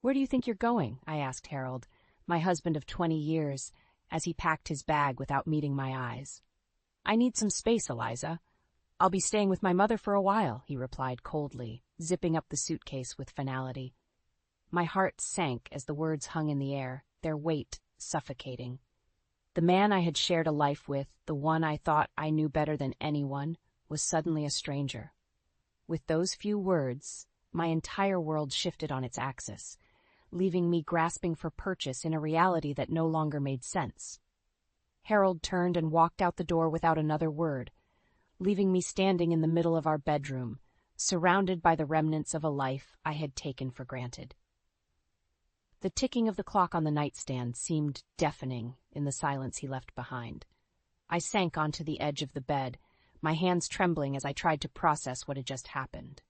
"Where do you think you're going?" I asked Harold, my husband of 20 years, as he packed his bag without meeting my eyes. "I need some space, Eliza. I'll be staying with my mother for a while," he replied coldly, zipping up the suitcase with finality. My heart sank as the words hung in the air, their weight suffocating. The man I had shared a life with, the one I thought I knew better than anyone, was suddenly a stranger. With those few words, my entire world shifted on its axis, leaving me grasping for purchase in a reality that no longer made sense. Harold turned and walked out the door without another word, leaving me standing in the middle of our bedroom, surrounded by the remnants of a life I had taken for granted. The ticking of the clock on the nightstand seemed deafening in the silence he left behind. I sank onto the edge of the bed, my hands trembling as I tried to process what had just happened.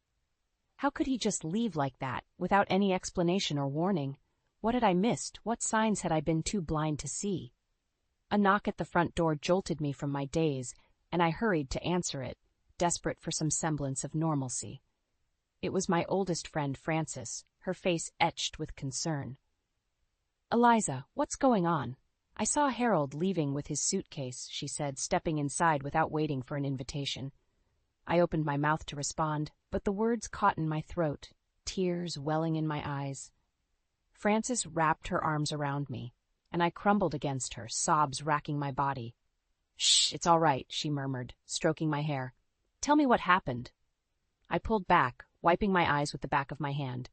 How could he just leave like that, without any explanation or warning? What had I missed? What signs had I been too blind to see? A knock at the front door jolted me from my daze, and I hurried to answer it, desperate for some semblance of normalcy. It was my oldest friend, Frances, her face etched with concern. "Eliza, what's going on? I saw Harold leaving with his suitcase," she said, stepping inside without waiting for an invitation. I opened my mouth to respond, but the words caught in my throat, tears welling in my eyes. Frances wrapped her arms around me, and I crumbled against her, sobs racking my body. "Shh, it's all right," she murmured, stroking my hair. "Tell me what happened." I pulled back, wiping my eyes with the back of my hand.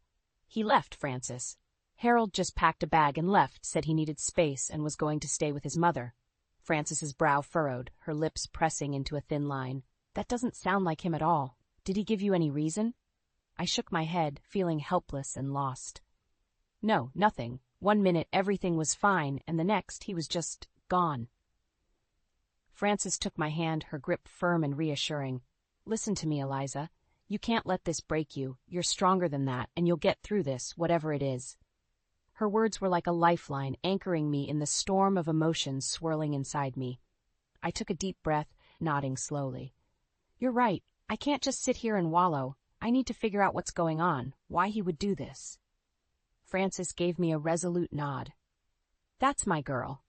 "He left, Frances. Harold just packed a bag and left, said he needed space and was going to stay with his mother." Frances's brow furrowed, her lips pressing into a thin line. "That doesn't sound like him at all. Did he give you any reason?" I shook my head, feeling helpless and lost. "No, nothing. 1 minute everything was fine, and the next he was just gone." Frances took my hand, her grip firm and reassuring. "Listen to me, Eliza. You can't let this break you. You're stronger than that, and you'll get through this, whatever it is." Her words were like a lifeline, anchoring me in the storm of emotions swirling inside me. I took a deep breath, nodding slowly. "You're right. I can't just sit here and wallow. I need to figure out what's going on, why he would do this." Frances gave me a resolute nod. "That's my girl.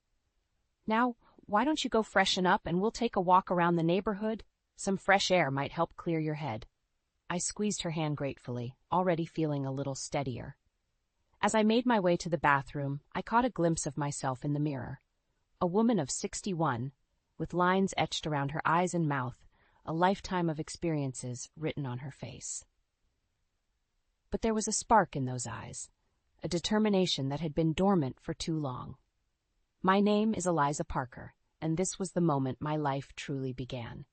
Now, why don't you go freshen up and we'll take a walk around the neighborhood? Some fresh air might help clear your head." I squeezed her hand gratefully, already feeling a little steadier. As I made my way to the bathroom, I caught a glimpse of myself in the mirror. A woman of 61, with lines etched around her eyes and mouth, a lifetime of experiences written on her face. But there was a spark in those eyes, a determination that had been dormant for too long. My name is Eliza Parker, and this was the moment my life truly began.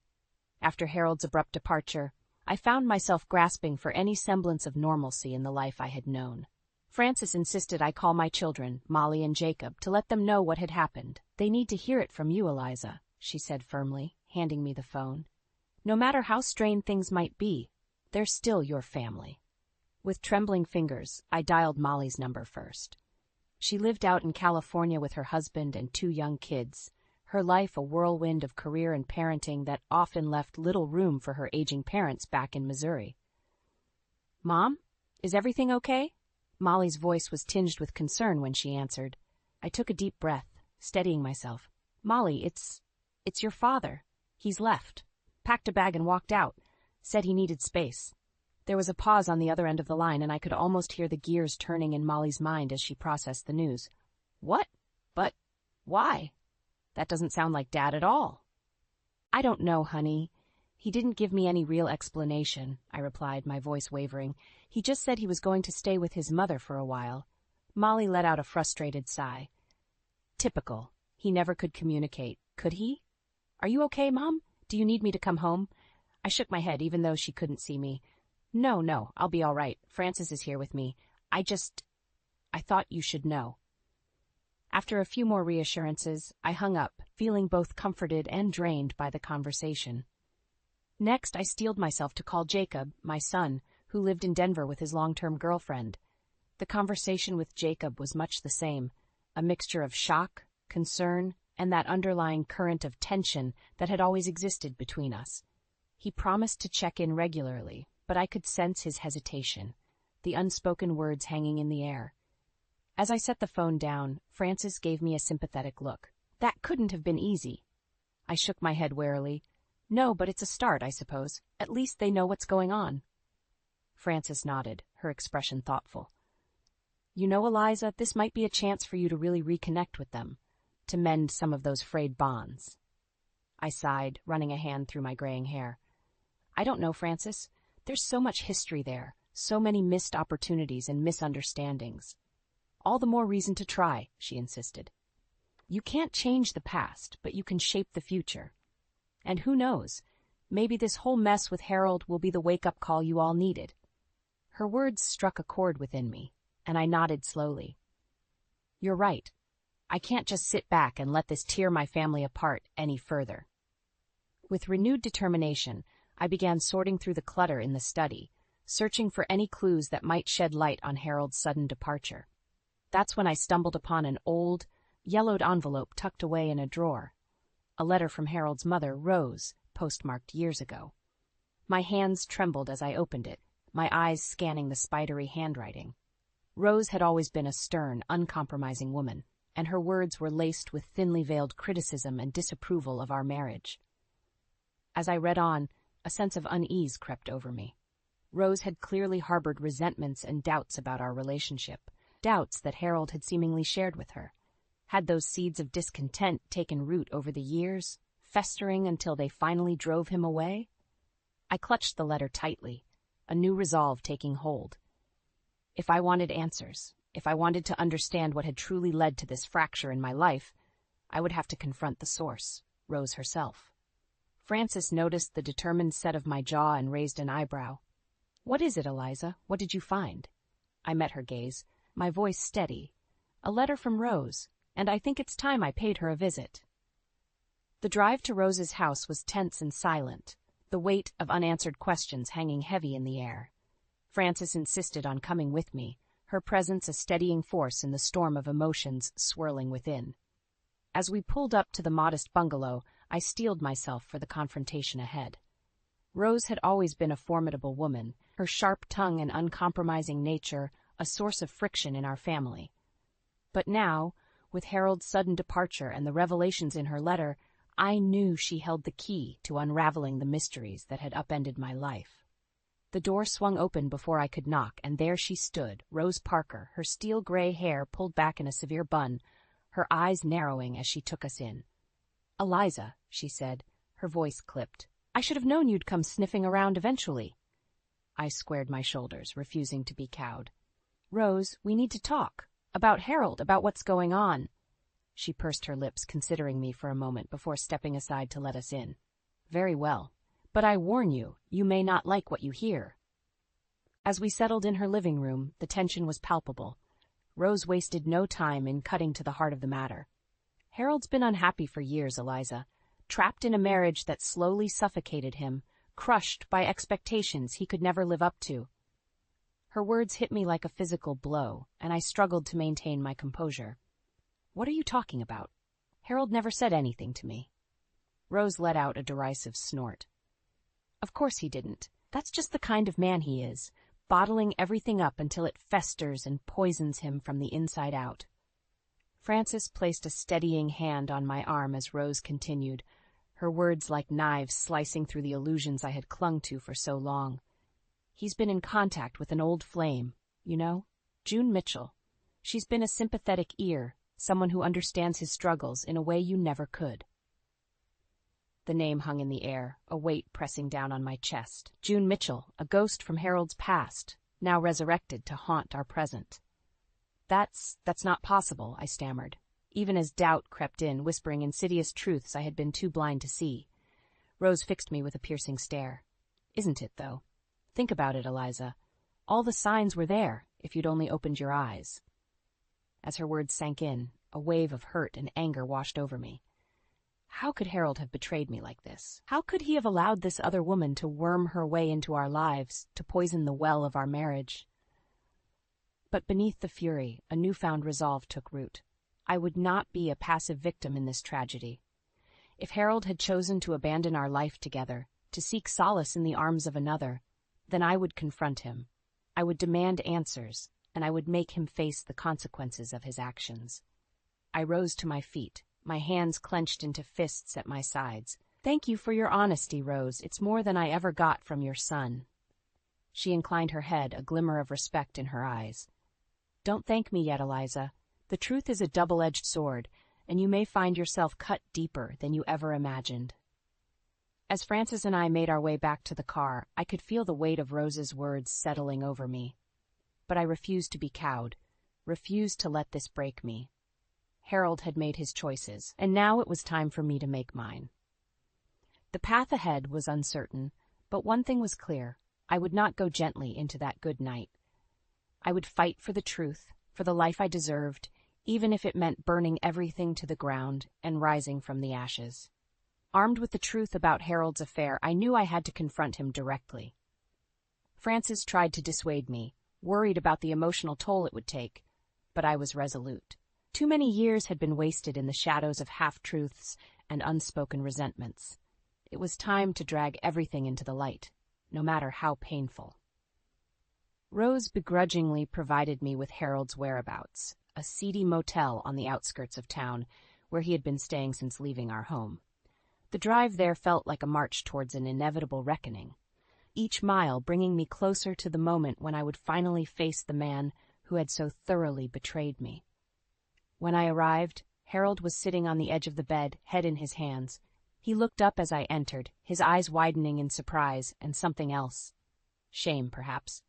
After Harold's abrupt departure, I found myself grasping for any semblance of normalcy in the life I had known. Frances insisted I call my children, Molly and Jacob, to let them know what had happened. "They need to hear it from you, Eliza," she said firmly, handing me the phone. "No matter how strained things might be, they're still your family." With trembling fingers, I dialed Molly's number first. She lived out in California with her husband and 2 young kids, her life a whirlwind of career and parenting that often left little room for her aging parents back in Missouri. "Mom, is everything okay?" Molly's voice was tinged with concern when she answered. I took a deep breath, steadying myself. "Molly, it's your father. He's left. Packed a bag and walked out. Said he needed space." There was a pause on the other end of the line, and I could almost hear the gears turning in Molly's mind as she processed the news. "What? But why? That doesn't sound like Dad at all." "I don't know, honey. He didn't give me any real explanation," I replied, my voice wavering. "He just said he was going to stay with his mother for a while." Molly let out a frustrated sigh. Typical. He never could communicate, could he? "Are you okay, Mom? Do you need me to come home?" I shook my head, even though she couldn't see me. No, I'll be all right. Frances is here with me. I thought you should know." After a few more reassurances, I hung up, feeling both comforted and drained by the conversation. Next, I steeled myself to call Jacob, my son, who lived in Denver with his long-term girlfriend. The conversation with Jacob was much the same, a mixture of shock, concern, and that underlying current of tension that had always existed between us. He promised to check in regularly, but I could sense his hesitation, the unspoken words hanging in the air. As I set the phone down, Francis gave me a sympathetic look. That couldn't have been easy. I shook my head warily. No, but it's a start, I suppose. At least they know what's going on. Francis nodded, her expression thoughtful. You know, Eliza, this might be a chance for you to really reconnect with them, to mend some of those frayed bonds. I sighed, running a hand through my graying hair. I don't know, Francis. There's so much history there, so many missed opportunities and misunderstandings. All the more reason to try, she insisted. You can't change the past, but you can shape the future. And who knows, maybe this whole mess with Harold will be the wake-up call you all needed. Her words struck a chord within me, and I nodded slowly. You're right. I can't just sit back and let this tear my family apart any further. With renewed determination, I began sorting through the clutter in the study, searching for any clues that might shed light on Harold's sudden departure. That's when I stumbled upon an old, yellowed envelope tucked away in a drawer. A letter from Harold's mother, Rose, postmarked years ago. My hands trembled as I opened it, my eyes scanning the spidery handwriting. Rose had always been a stern, uncompromising woman, and her words were laced with thinly veiled criticism and disapproval of our marriage. As I read on, a sense of unease crept over me. Rose had clearly harbored resentments and doubts about our relationship, doubts that Harold had seemingly shared with her. Had those seeds of discontent taken root over the years, festering until they finally drove him away? I clutched the letter tightly, a new resolve taking hold. If I wanted answers, if I wanted to understand what had truly led to this fracture in my life, I would have to confront the source, Rose herself. Francis noticed the determined set of my jaw and raised an eyebrow. What is it, Eliza? What did you find? I met her gaze, my voice steady. A letter from Rose, and I think it's time I paid her a visit. The drive to Rose's house was tense and silent, the weight of unanswered questions hanging heavy in the air. Francis insisted on coming with me, her presence a steadying force in the storm of emotions swirling within. As we pulled up to the modest bungalow, I steeled myself for the confrontation ahead. Rose had always been a formidable woman, her sharp tongue and uncompromising nature a source of friction in our family. But now, with Harold's sudden departure and the revelations in her letter, I knew she held the key to unraveling the mysteries that had upended my life. The door swung open before I could knock, and there she stood, Rose Parker, her steel-gray hair pulled back in a severe bun, her eyes narrowing as she took us in. "Eliza," she said, her voice clipped, "I should have known you'd come sniffing around eventually." I squared my shoulders, refusing to be cowed. "Rose, we need to talk. About Harold, about what's going on." She pursed her lips, considering me for a moment before stepping aside to let us in. "Very well. But I warn you, you may not like what you hear." As we settled in her living room, the tension was palpable. Rose wasted no time in cutting to the heart of the matter. "Harold's been unhappy for years, Eliza, trapped in a marriage that slowly suffocated him, crushed by expectations he could never live up to." Her words hit me like a physical blow, and I struggled to maintain my composure. "What are you talking about? Harold never said anything to me." Rose let out a derisive snort. "Of course he didn't. That's just the kind of man he is, bottling everything up until it festers and poisons him from the inside out." Francis placed a steadying hand on my arm as Rose continued, her words like knives slicing through the illusions I had clung to for so long. "He's been in contact with an old flame, you know, June Mitchell. She's been a sympathetic ear, someone who understands his struggles in a way you never could." The name hung in the air, a weight pressing down on my chest. June Mitchell, a ghost from Harold's past, now resurrected to haunt our present. That's not possible," I stammered, even as doubt crept in, whispering insidious truths I had been too blind to see. Rose fixed me with a piercing stare. "Isn't it, though? Think about it, Eliza. All the signs were there, if you'd only opened your eyes." As her words sank in, a wave of hurt and anger washed over me. How could Harold have betrayed me like this? How could he have allowed this other woman to worm her way into our lives, to poison the well of our marriage? But beneath the fury, a newfound resolve took root. I would not be a passive victim in this tragedy. If Harold had chosen to abandon our life together, to seek solace in the arms of another, then I would confront him. I would demand answers, and I would make him face the consequences of his actions. I rose to my feet, my hands clenched into fists at my sides. "Thank you for your honesty, Rose. It's more than I ever got from your son." She inclined her head, a glimmer of respect in her eyes. "Don't thank me yet, Eliza. The truth is a double-edged sword, and you may find yourself cut deeper than you ever imagined." As Francis and I made our way back to the car, I could feel the weight of Rose's words settling over me. But I refused to be cowed, refused to let this break me. Harold had made his choices, and now it was time for me to make mine. The path ahead was uncertain, but one thing was clear: I would not go gently into that good night. I would fight for the truth, for the life I deserved, even if it meant burning everything to the ground and rising from the ashes. Armed with the truth about Harold's affair, I knew I had to confront him directly. Francis tried to dissuade me, worried about the emotional toll it would take, but I was resolute. Too many years had been wasted in the shadows of half-truths and unspoken resentments. It was time to drag everything into the light, no matter how painful. Rose begrudgingly provided me with Harold's whereabouts, a seedy motel on the outskirts of town, where he had been staying since leaving our home. The drive there felt like a march towards an inevitable reckoning, each mile bringing me closer to the moment when I would finally face the man who had so thoroughly betrayed me. When I arrived, Harold was sitting on the edge of the bed, head in his hands. He looked up as I entered, his eyes widening in surprise and something else. Shame, perhaps.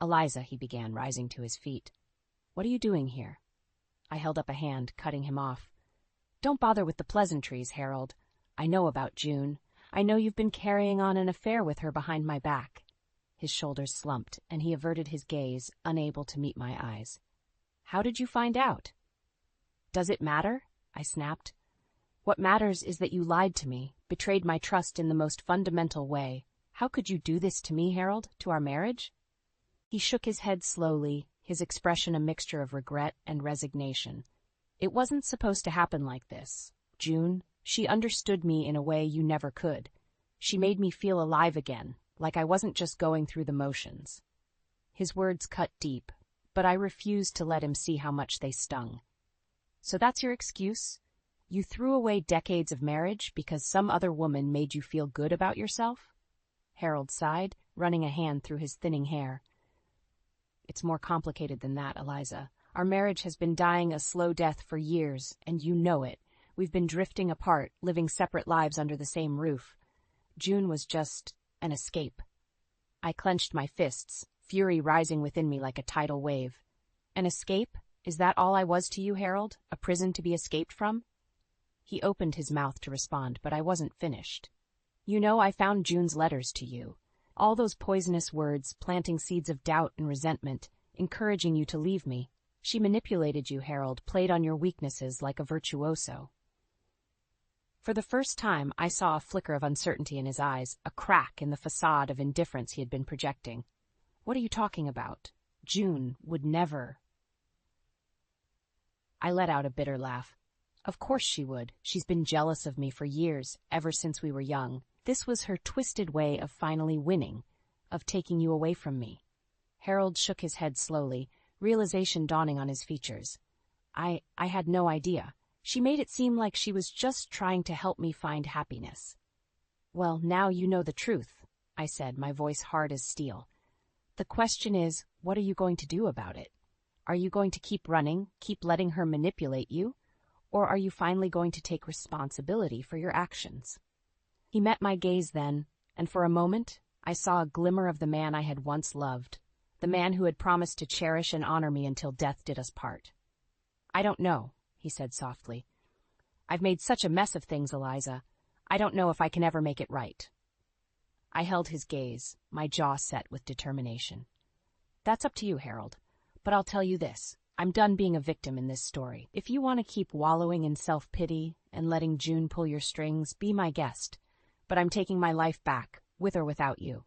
"Eliza," he began, rising to his feet. "What are you doing here?" I held up a hand, cutting him off. "Don't bother with the pleasantries, Harold. I know about June. I know you've been carrying on an affair with her behind my back." His shoulders slumped, and he averted his gaze, unable to meet my eyes. "How did you find out?" "Does it matter?" I snapped. "What matters is that you lied to me, betrayed my trust in the most fundamental way. How could you do this to me, Harold, to our marriage?" He shook his head slowly, his expression a mixture of regret and resignation. "It wasn't supposed to happen like this. June, she understood me in a way you never could. She made me feel alive again, like I wasn't just going through the motions." His words cut deep, but I refused to let him see how much they stung. "So that's your excuse? You threw away decades of marriage because some other woman made you feel good about yourself?" Harold sighed, running a hand through his thinning hair. "It's more complicated than that, Eliza. Our marriage has been dying a slow death for years, and you know it. We've been drifting apart, living separate lives under the same roof. June was just an escape." I clenched my fists, fury rising within me like a tidal wave. "An escape? Is that all I was to you, Harold? A prison to be escaped from?" He opened his mouth to respond, but I wasn't finished. "You know, I found June's letters to you. All those poisonous words, planting seeds of doubt and resentment, encouraging you to leave me. She manipulated you, Harold, played on your weaknesses like a virtuoso." For the first time, I saw a flicker of uncertainty in his eyes, a crack in the facade of indifference he had been projecting. "What are you talking about? June would never—" I let out a bitter laugh. "Of course she would. She's been jealous of me for years, ever since we were young. This was her twisted way of finally winning, of taking you away from me." Harold shook his head slowly, realization dawning on his features. I had no idea. She made it seem like she was just trying to help me find happiness." "Well, now you know the truth," I said, my voice hard as steel. "The question is, what are you going to do about it? Are you going to keep running, keep letting her manipulate you? Or are you finally going to take responsibility for your actions?" He met my gaze then, and for a moment, I saw a glimmer of the man I had once loved, the man who had promised to cherish and honor me until death did us part. "I don't know," he said softly. "I've made such a mess of things, Eliza. I don't know if I can ever make it right." I held his gaze, my jaw set with determination. "That's up to you, Harold. But I'll tell you this. I'm done being a victim in this story. If you want to keep wallowing in self-pity and letting June pull your strings, be my guest. But I'm taking my life back, with or without you."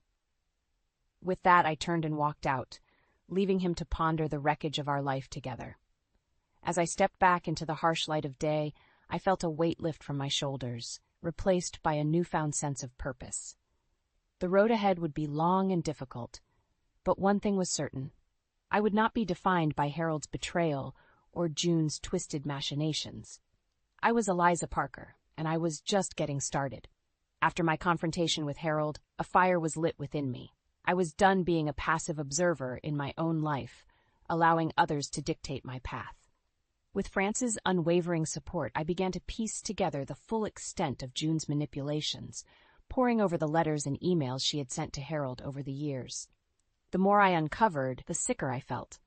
With that, I turned and walked out, leaving him to ponder the wreckage of our life together. As I stepped back into the harsh light of day, I felt a weight lift from my shoulders, replaced by a newfound sense of purpose. The road ahead would be long and difficult, but one thing was certain. I would not be defined by Harold's betrayal or June's twisted machinations. I was Eliza Parker, and I was just getting started. After my confrontation with Harold, a fire was lit within me. I was done being a passive observer in my own life, allowing others to dictate my path. With France's unwavering support, I began to piece together the full extent of June's manipulations, poring over the letters and emails she had sent to Harold over the years. The more I uncovered, the sicker I felt.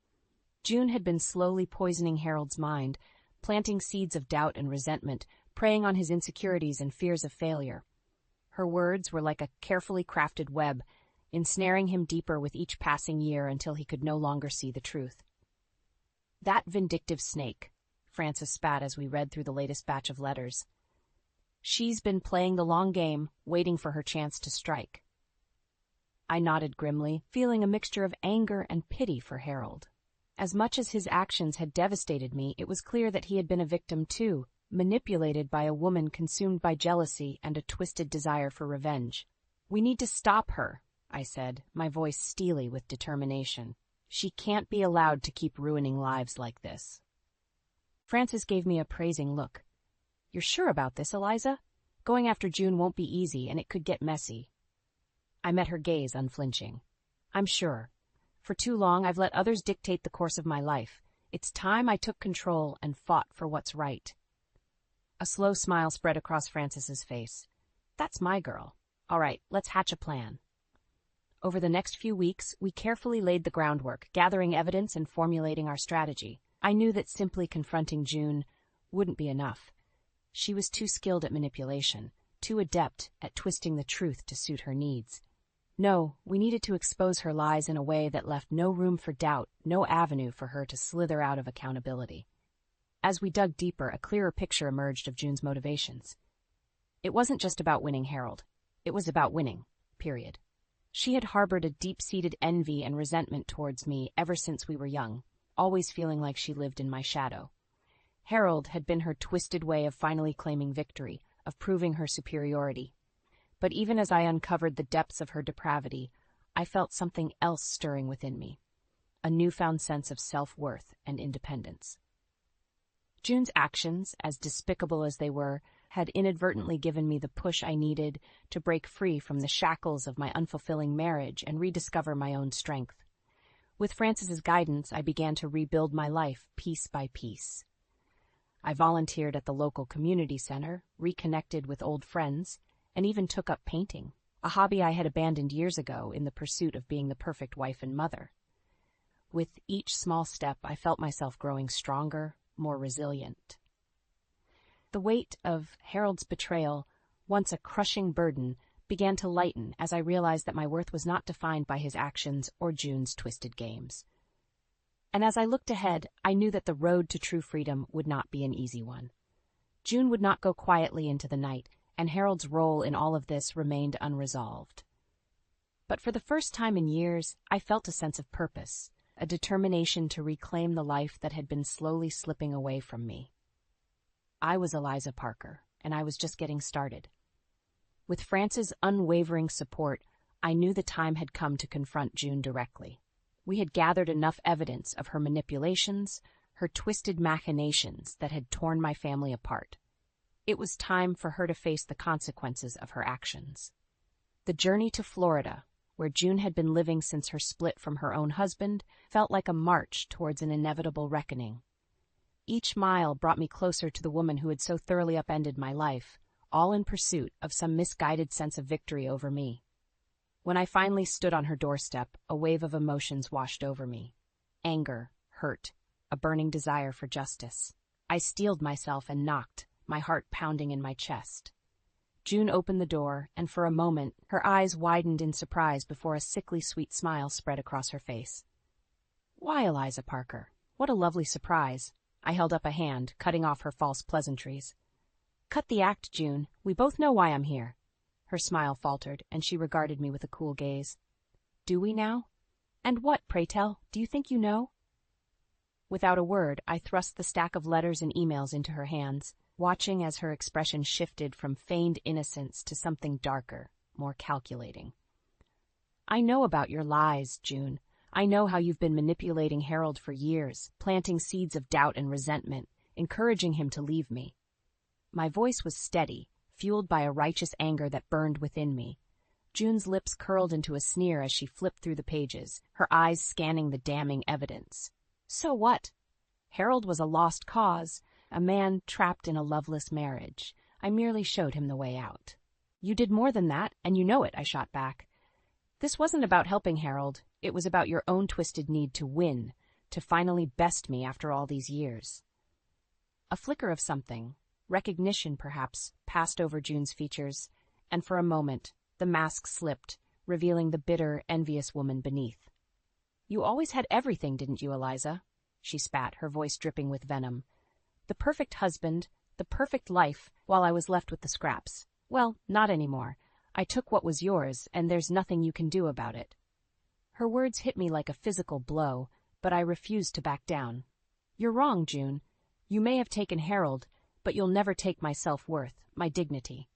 June had been slowly poisoning Harold's mind, planting seeds of doubt and resentment, preying on his insecurities and fears of failure. Her words were like a carefully crafted web, ensnaring him deeper with each passing year until he could no longer see the truth. That vindictive snake, Frances spat as we read through the latest batch of letters. She's been playing the long game, waiting for her chance to strike. I nodded grimly, feeling a mixture of anger and pity for Harold. As much as his actions had devastated me, it was clear that he had been a victim too, manipulated by a woman consumed by jealousy and a twisted desire for revenge. "We need to stop her," I said, my voice steely with determination. "She can't be allowed to keep ruining lives like this." Frances gave me a praising look. "You're sure about this, Eliza? Going after June won't be easy, and it could get messy." I met her gaze unflinching. "I'm sure. For too long, I've let others dictate the course of my life. It's time I took control and fought for what's right." A slow smile spread across Frances's face. "That's my girl. All right, let's hatch a plan." Over the next few weeks, we carefully laid the groundwork, gathering evidence and formulating our strategy. I knew that simply confronting June wouldn't be enough. She was too skilled at manipulation, too adept at twisting the truth to suit her needs. No, we needed to expose her lies in a way that left no room for doubt, no avenue for her to slither out of accountability. As we dug deeper, a clearer picture emerged of June's motivations. It wasn't just about winning Harold. It was about winning, period. She had harbored a deep-seated envy and resentment towards me ever since we were young, always feeling like she lived in my shadow. Harold had been her twisted way of finally claiming victory, of proving her superiority. But even as I uncovered the depths of her depravity, I felt something else stirring within me, a newfound sense of self-worth and independence. June's actions, as despicable as they were, had inadvertently given me the push I needed to break free from the shackles of my unfulfilling marriage and rediscover my own strength. With Frances's guidance, I began to rebuild my life piece by piece. I volunteered at the local community center, reconnected with old friends, and even took up painting, a hobby I had abandoned years ago in the pursuit of being the perfect wife and mother. With each small step, I felt myself growing stronger, more resilient. The weight of Harold's betrayal, once a crushing burden, began to lighten as I realized that my worth was not defined by his actions or June's twisted games. And as I looked ahead, I knew that the road to true freedom would not be an easy one. June would not go quietly into the night, and Harold's role in all of this remained unresolved. But for the first time in years, I felt a sense of purpose, a determination to reclaim the life that had been slowly slipping away from me. I was Eliza Parker, and I was just getting started. With France's unwavering support, I knew the time had come to confront June directly. We had gathered enough evidence of her manipulations, her twisted machinations that had torn my family apart. It was time for her to face the consequences of her actions. The journey to Florida, where June had been living since her split from her own husband, felt like a march towards an inevitable reckoning. Each mile brought me closer to the woman who had so thoroughly upended my life, all in pursuit of some misguided sense of victory over me. When I finally stood on her doorstep, a wave of emotions washed over me. Anger, hurt, a burning desire for justice. I steeled myself and knocked, my heart pounding in my chest. June opened the door, and for a moment, her eyes widened in surprise before a sickly sweet smile spread across her face. "Why, Eliza Parker? What a lovely surprise." I held up a hand, cutting off her false pleasantries. "Cut the act, June. We both know why I'm here." Her smile faltered, and she regarded me with a cool gaze. "Do we now? And what, pray tell, do you think you know?" Without a word, I thrust the stack of letters and emails into her hands, watching as her expression shifted from feigned innocence to something darker, more calculating. "I know about your lies, June. I know how you've been manipulating Harold for years, planting seeds of doubt and resentment, encouraging him to leave me. My voice was steady, fueled by a righteous anger that burned within me. June's lips curled into a sneer as she flipped through the pages, her eyes scanning the damning evidence. So what? Harold was a lost cause, a man trapped in a loveless marriage. I merely showed him the way out. You did more than that, and you know it, I shot back. This wasn't about helping Harold. It was about your own twisted need to win, to finally best me after all these years. A flicker of something, recognition perhaps, passed over June's features, and for a moment, the mask slipped, revealing the bitter, envious woman beneath. You always had everything, didn't you, Eliza? She spat, her voice dripping with venom. The perfect husband, the perfect life, while I was left with the scraps. Well, not anymore. I took what was yours, and there's nothing you can do about it. Her words hit me like a physical blow, but I refused to back down. You're wrong, June. You may have taken Harold, but you'll never take my self-worth, my dignity.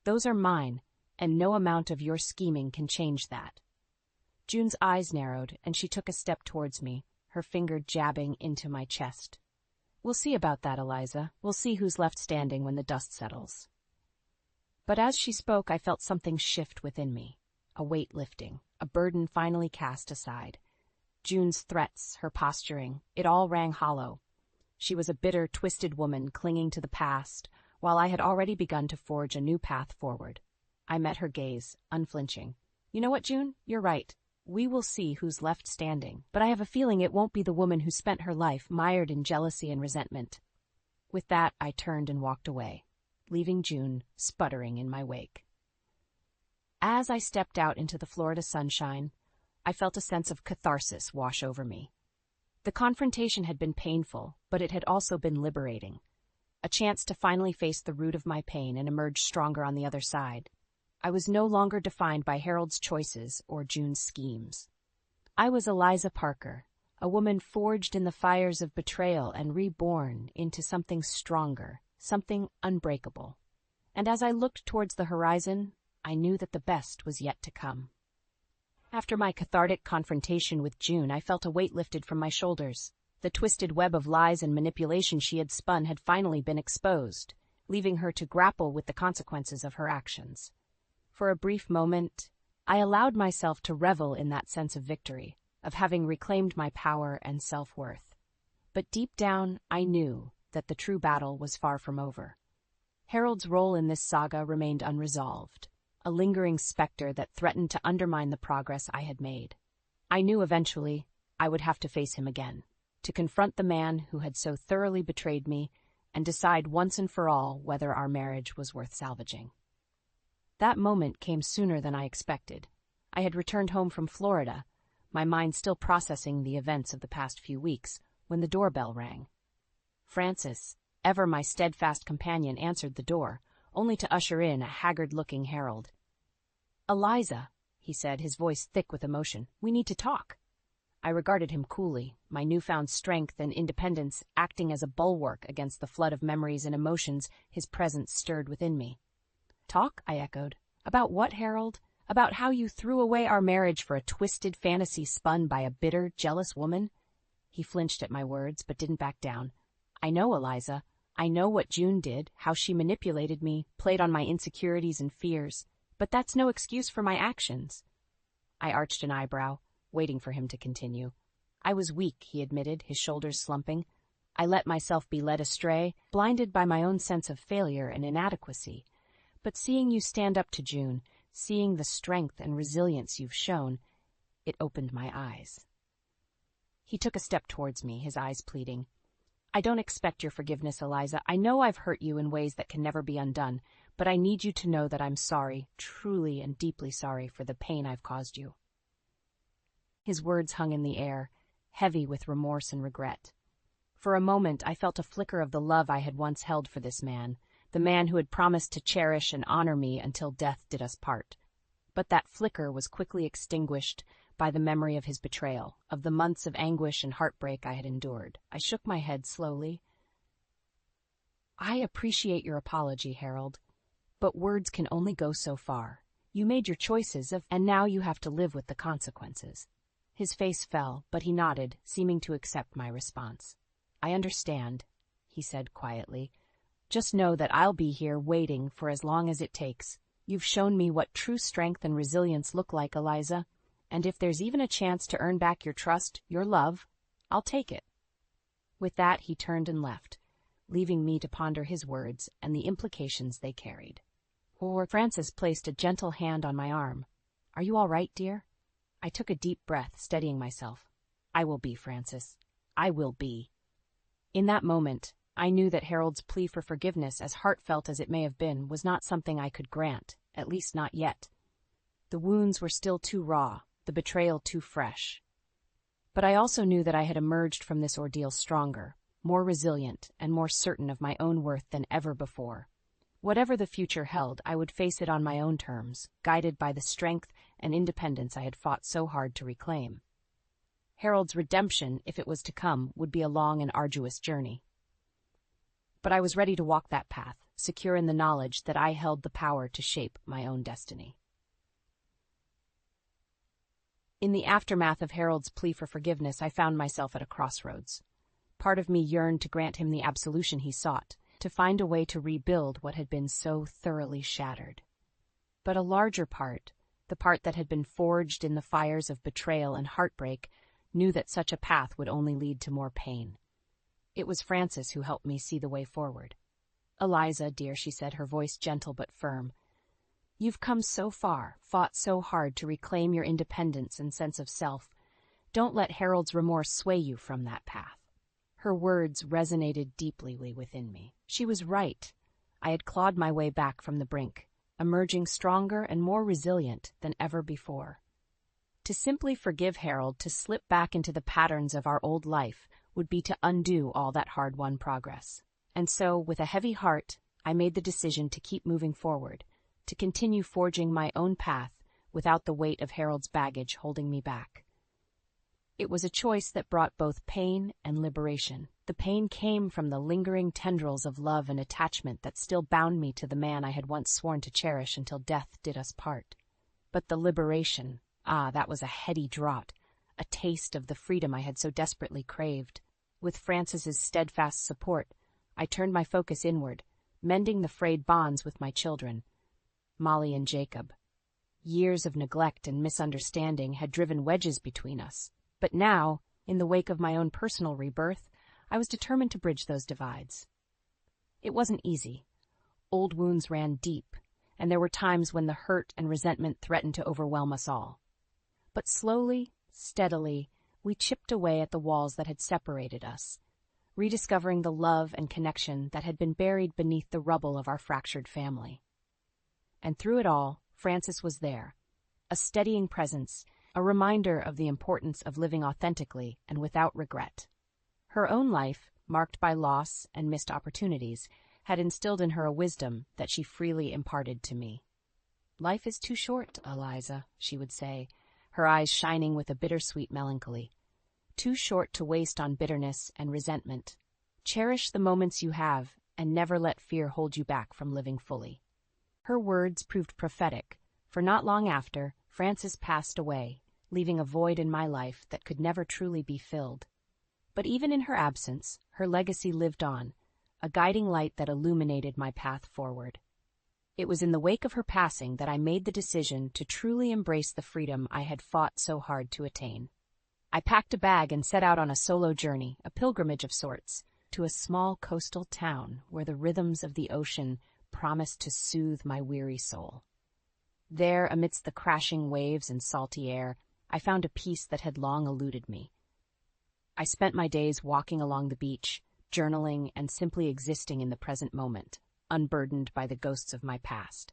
Those are mine, and no amount of your scheming can change that. June's eyes narrowed, and she took a step towards me, her finger jabbing into my chest. We'll see about that, Eliza. We'll see who's left standing when the dust settles. But as she spoke, I felt something shift within me, a weight lifting, a burden finally cast aside. June's threats, her posturing, it all rang hollow. She was a bitter, twisted woman clinging to the past, while I had already begun to forge a new path forward. I met her gaze, unflinching. You know what, June? You're right. We will see who's left standing, but I have a feeling it won't be the woman who spent her life mired in jealousy and resentment. With that, I turned and walked away, leaving June sputtering in my wake. As I stepped out into the Florida sunshine, I felt a sense of catharsis wash over me. The confrontation had been painful, but it had also been liberating. A chance to finally face the root of my pain and emerge stronger on the other side. I was no longer defined by Harold's choices or June's schemes. I was Eliza Parker, a woman forged in the fires of betrayal and reborn into something stronger, something unbreakable. And as I looked towards the horizon, I knew that the best was yet to come. After my cathartic confrontation with June, I felt a weight lifted from my shoulders. The twisted web of lies and manipulation she had spun had finally been exposed, leaving her to grapple with the consequences of her actions. For a brief moment, I allowed myself to revel in that sense of victory, of having reclaimed my power and self-worth. But deep down, I knew that the true battle was far from over. Harold's role in this saga remained unresolved, a lingering specter that threatened to undermine the progress I had made. I knew eventually I would have to face him again, to confront the man who had so thoroughly betrayed me and decide once and for all whether our marriage was worth salvaging. That moment came sooner than I expected. I had returned home from Florida, my mind still processing the events of the past few weeks, when the doorbell rang. Francis, ever my steadfast companion, answered the door, only to usher in a haggard-looking Harold. "Eliza," he said, his voice thick with emotion, "we need to talk." I regarded him coolly, my newfound strength and independence acting as a bulwark against the flood of memories and emotions his presence stirred within me. "Talk?" I echoed. "About what, Harold? About how you threw away our marriage for a twisted fantasy spun by a bitter, jealous woman?" He flinched at my words, but didn't back down. "I know, Eliza. I know what June did, how she manipulated me, played on my insecurities and fears. But that's no excuse for my actions." I arched an eyebrow, waiting for him to continue. "I was weak," he admitted, his shoulders slumping. "I let myself be led astray, blinded by my own sense of failure and inadequacy. But seeing you stand up to June, seeing the strength and resilience you've shown, it opened my eyes." He took a step towards me, his eyes pleading. "I don't expect your forgiveness, Eliza. I know I've hurt you in ways that can never be undone, but I need you to know that I'm sorry, truly and deeply sorry for the pain I've caused you." His words hung in the air, heavy with remorse and regret. For a moment, I felt a flicker of the love I had once held for this man, the man who had promised to cherish and honor me until death did us part. But that flicker was quickly extinguished by the memory of his betrayal, of the months of anguish and heartbreak I had endured. I shook my head slowly. "I appreciate your apology, Harold, but words can only go so far. You made your choices, and now you have to live with the consequences." His face fell, but he nodded, seeming to accept my response. "I understand," he said quietly. "Just know that I'll be here waiting for as long as it takes. You've shown me what true strength and resilience look like, Eliza, and if there's even a chance to earn back your trust, your love, I'll take it." With that, he turned and left, leaving me to ponder his words and the implications they carried. Francis placed a gentle hand on my arm. "Are you all right, dear?" I took a deep breath, steadying myself. "I will be, Francis. I will be." In that moment, I knew that Harold's plea for forgiveness, as heartfelt as it may have been, was not something I could grant, at least not yet. The wounds were still too raw, the betrayal too fresh. But I also knew that I had emerged from this ordeal stronger, more resilient, and more certain of my own worth than ever before. Whatever the future held, I would face it on my own terms, guided by the strength and independence I had fought so hard to reclaim. Harold's redemption, if it was to come, would be a long and arduous journey. But I was ready to walk that path, secure in the knowledge that I held the power to shape my own destiny. In the aftermath of Harold's plea for forgiveness, I found myself at a crossroads. Part of me yearned to grant him the absolution he sought, to find a way to rebuild what had been so thoroughly shattered. But a larger part, the part that had been forged in the fires of betrayal and heartbreak, knew that such a path would only lead to more pain. It was Francis who helped me see the way forward. "Eliza, dear," she said, her voice gentle but firm, "you've come so far, fought so hard to reclaim your independence and sense of self. Don't let Harold's remorse sway you from that path." Her words resonated deeply within me. She was right. I had clawed my way back from the brink, emerging stronger and more resilient than ever before. To simply forgive Harold, to slip back into the patterns of our old life, would be to undo all that hard-won progress. And so, with a heavy heart, I made the decision to keep moving forward, to continue forging my own path without the weight of Harold's baggage holding me back. It was a choice that brought both pain and liberation. The pain came from the lingering tendrils of love and attachment that still bound me to the man I had once sworn to cherish until death did us part. But the liberation, that was a heady draught, a taste of the freedom I had so desperately craved. With Francis's steadfast support, I turned my focus inward, mending the frayed bonds with my children, Molly and Jacob. Years of neglect and misunderstanding had driven wedges between us. But now, in the wake of my own personal rebirth, I was determined to bridge those divides. It wasn't easy. Old wounds ran deep, and there were times when the hurt and resentment threatened to overwhelm us all. But slowly, steadily, we chipped away at the walls that had separated us, rediscovering the love and connection that had been buried beneath the rubble of our fractured family. And through it all, Frances was there, a steadying presence, a reminder of the importance of living authentically and without regret. Her own life, marked by loss and missed opportunities, had instilled in her a wisdom that she freely imparted to me. "Life is too short, Eliza," she would say, her eyes shining with a bittersweet melancholy. "Too short to waste on bitterness and resentment. Cherish the moments you have, and never let fear hold you back from living fully." Her words proved prophetic, for not long after, Frances passed away, leaving a void in my life that could never truly be filled. But even in her absence, her legacy lived on, a guiding light that illuminated my path forward. It was in the wake of her passing that I made the decision to truly embrace the freedom I had fought so hard to attain. I packed a bag and set out on a solo journey, a pilgrimage of sorts, to a small coastal town where the rhythms of the ocean promised to soothe my weary soul. There, amidst the crashing waves and salty air, I found a peace that had long eluded me. I spent my days walking along the beach, journaling and simply existing in the present moment, unburdened by the ghosts of my past.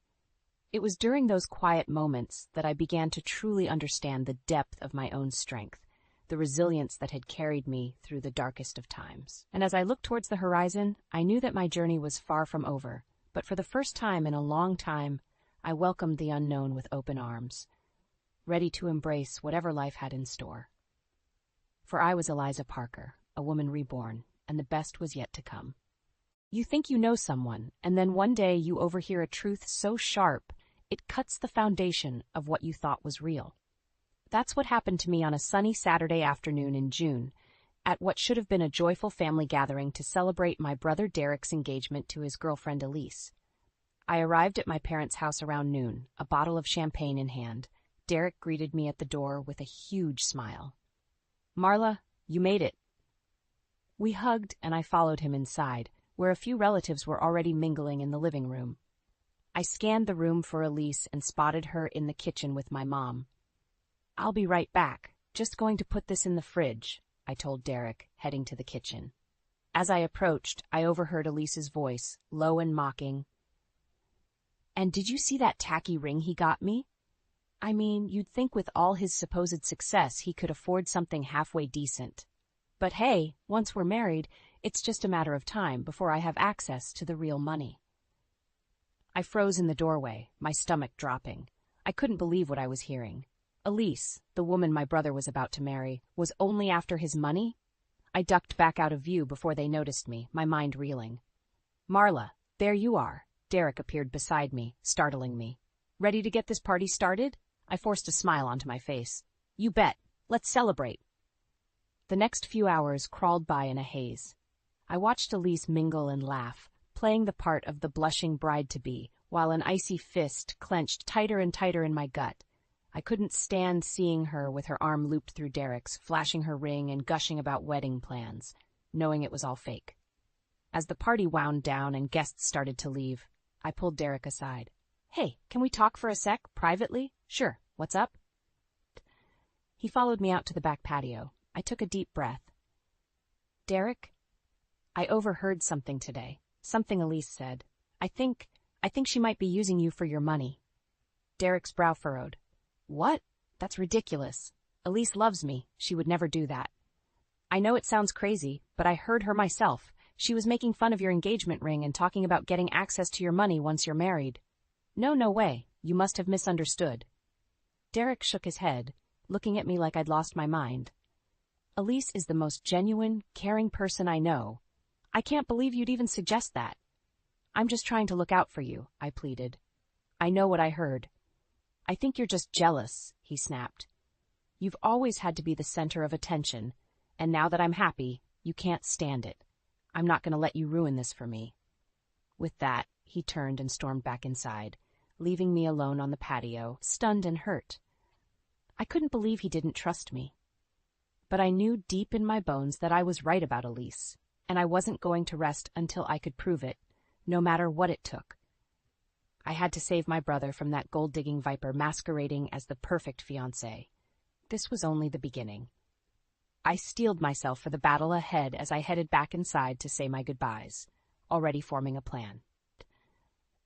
It was during those quiet moments that I began to truly understand the depth of my own strength, the resilience that had carried me through the darkest of times. And as I looked towards the horizon, I knew that my journey was far from over, but for the first time in a long time, I welcomed the unknown with open arms, ready to embrace whatever life had in store. For I was Eliza Parker, a woman reborn, and the best was yet to come. You think you know someone, and then one day you overhear a truth so sharp, it cuts the foundation of what you thought was real. That's what happened to me on a sunny Saturday afternoon in June, at what should have been a joyful family gathering to celebrate my brother Derek's engagement to his girlfriend Elise. I arrived at my parents' house around noon, a bottle of champagne in hand. Derek greeted me at the door with a huge smile. "Marla, you made it." We hugged, and I followed him inside, where a few relatives were already mingling in the living room. I scanned the room for Elise and spotted her in the kitchen with my mom. "I'll be right back. Just going to put this in the fridge," I told Derek, heading to the kitchen. As I approached, I overheard Elise's voice, low and mocking. "And did you see that tacky ring he got me? I mean, you'd think with all his supposed success he could afford something halfway decent. But hey, once we're married, it's just a matter of time before I have access to the real money." I froze in the doorway, my stomach dropping. I couldn't believe what I was hearing. Elise, the woman my brother was about to marry, was only after his money? I ducked back out of view before they noticed me, my mind reeling. "Marla, there you are." Derek appeared beside me, startling me. "Ready to get this party started?" I forced a smile onto my face. "You bet. Let's celebrate." The next few hours crawled by in a haze. I watched Elise mingle and laugh, playing the part of the blushing bride-to-be, while an icy fist clenched tighter and tighter in my gut. I couldn't stand seeing her with her arm looped through Derek's, flashing her ring and gushing about wedding plans, knowing it was all fake. As the party wound down and guests started to leave, I pulled Derek aside. "Hey, can we talk for a sec, privately?" "Sure, what's up?" He followed me out to the back patio. I took a deep breath. "Derek, I overheard something today. Something Elise said. I think she might be using you for your money." Derek's brow furrowed. "What? That's ridiculous. Elise loves me. She would never do that." "I know it sounds crazy, but I heard her myself. She was making fun of your engagement ring and talking about getting access to your money once you're married." No way. You must have misunderstood." Derek shook his head, looking at me like I'd lost my mind. "Elise is the most genuine, caring person I know. I can't believe you'd even suggest that." "I'm just trying to look out for you," I pleaded. "I know what I heard." "I think you're just jealous," he snapped. "You've always had to be the center of attention, and now that I'm happy, you can't stand it. I'm not going to let you ruin this for me." With that, he turned and stormed back inside, leaving me alone on the patio, stunned and hurt. I couldn't believe he didn't trust me. But I knew deep in my bones that I was right about Elise, and I wasn't going to rest until I could prove it, no matter what it took. I had to save my brother from that gold-digging viper masquerading as the perfect fiancé. This was only the beginning. I steeled myself for the battle ahead as I headed back inside to say my goodbyes, already forming a plan.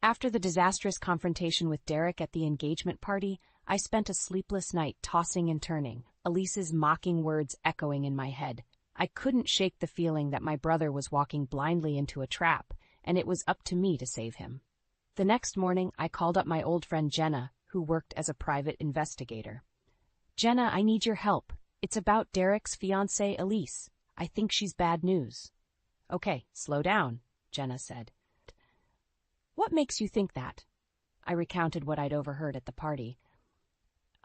After the disastrous confrontation with Derek at the engagement party, I spent a sleepless night tossing and turning, Elise's mocking words echoing in my head. I couldn't shake the feeling that my brother was walking blindly into a trap, and it was up to me to save him. The next morning, I called up my old friend Jenna, who worked as a private investigator. "Jenna, I need your help. It's about Derek's fiancée, Elise. I think she's bad news." "Okay, slow down," Jenna said. "What makes you think that?" I recounted what I'd overheard at the party.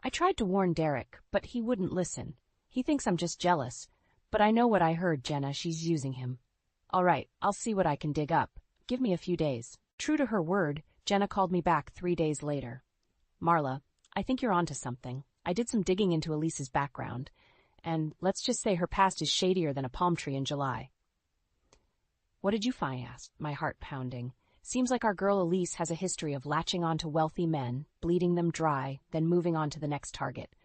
"I tried to warn Derek, but he wouldn't listen. He thinks I'm just jealous. But I know what I heard, Jenna. She's using him." "All right, I'll see what I can dig up. Give me a few days." True to her word, Jenna called me back 3 days later. "Marla, I think you're onto something. I did some digging into Elise's background, and let's just say her past is shadier than a palm tree in July." "What did you find?" I asked, my heart pounding. "Seems like our girl Elise has a history of latching on to wealthy men, bleeding them dry, then moving on to the next target.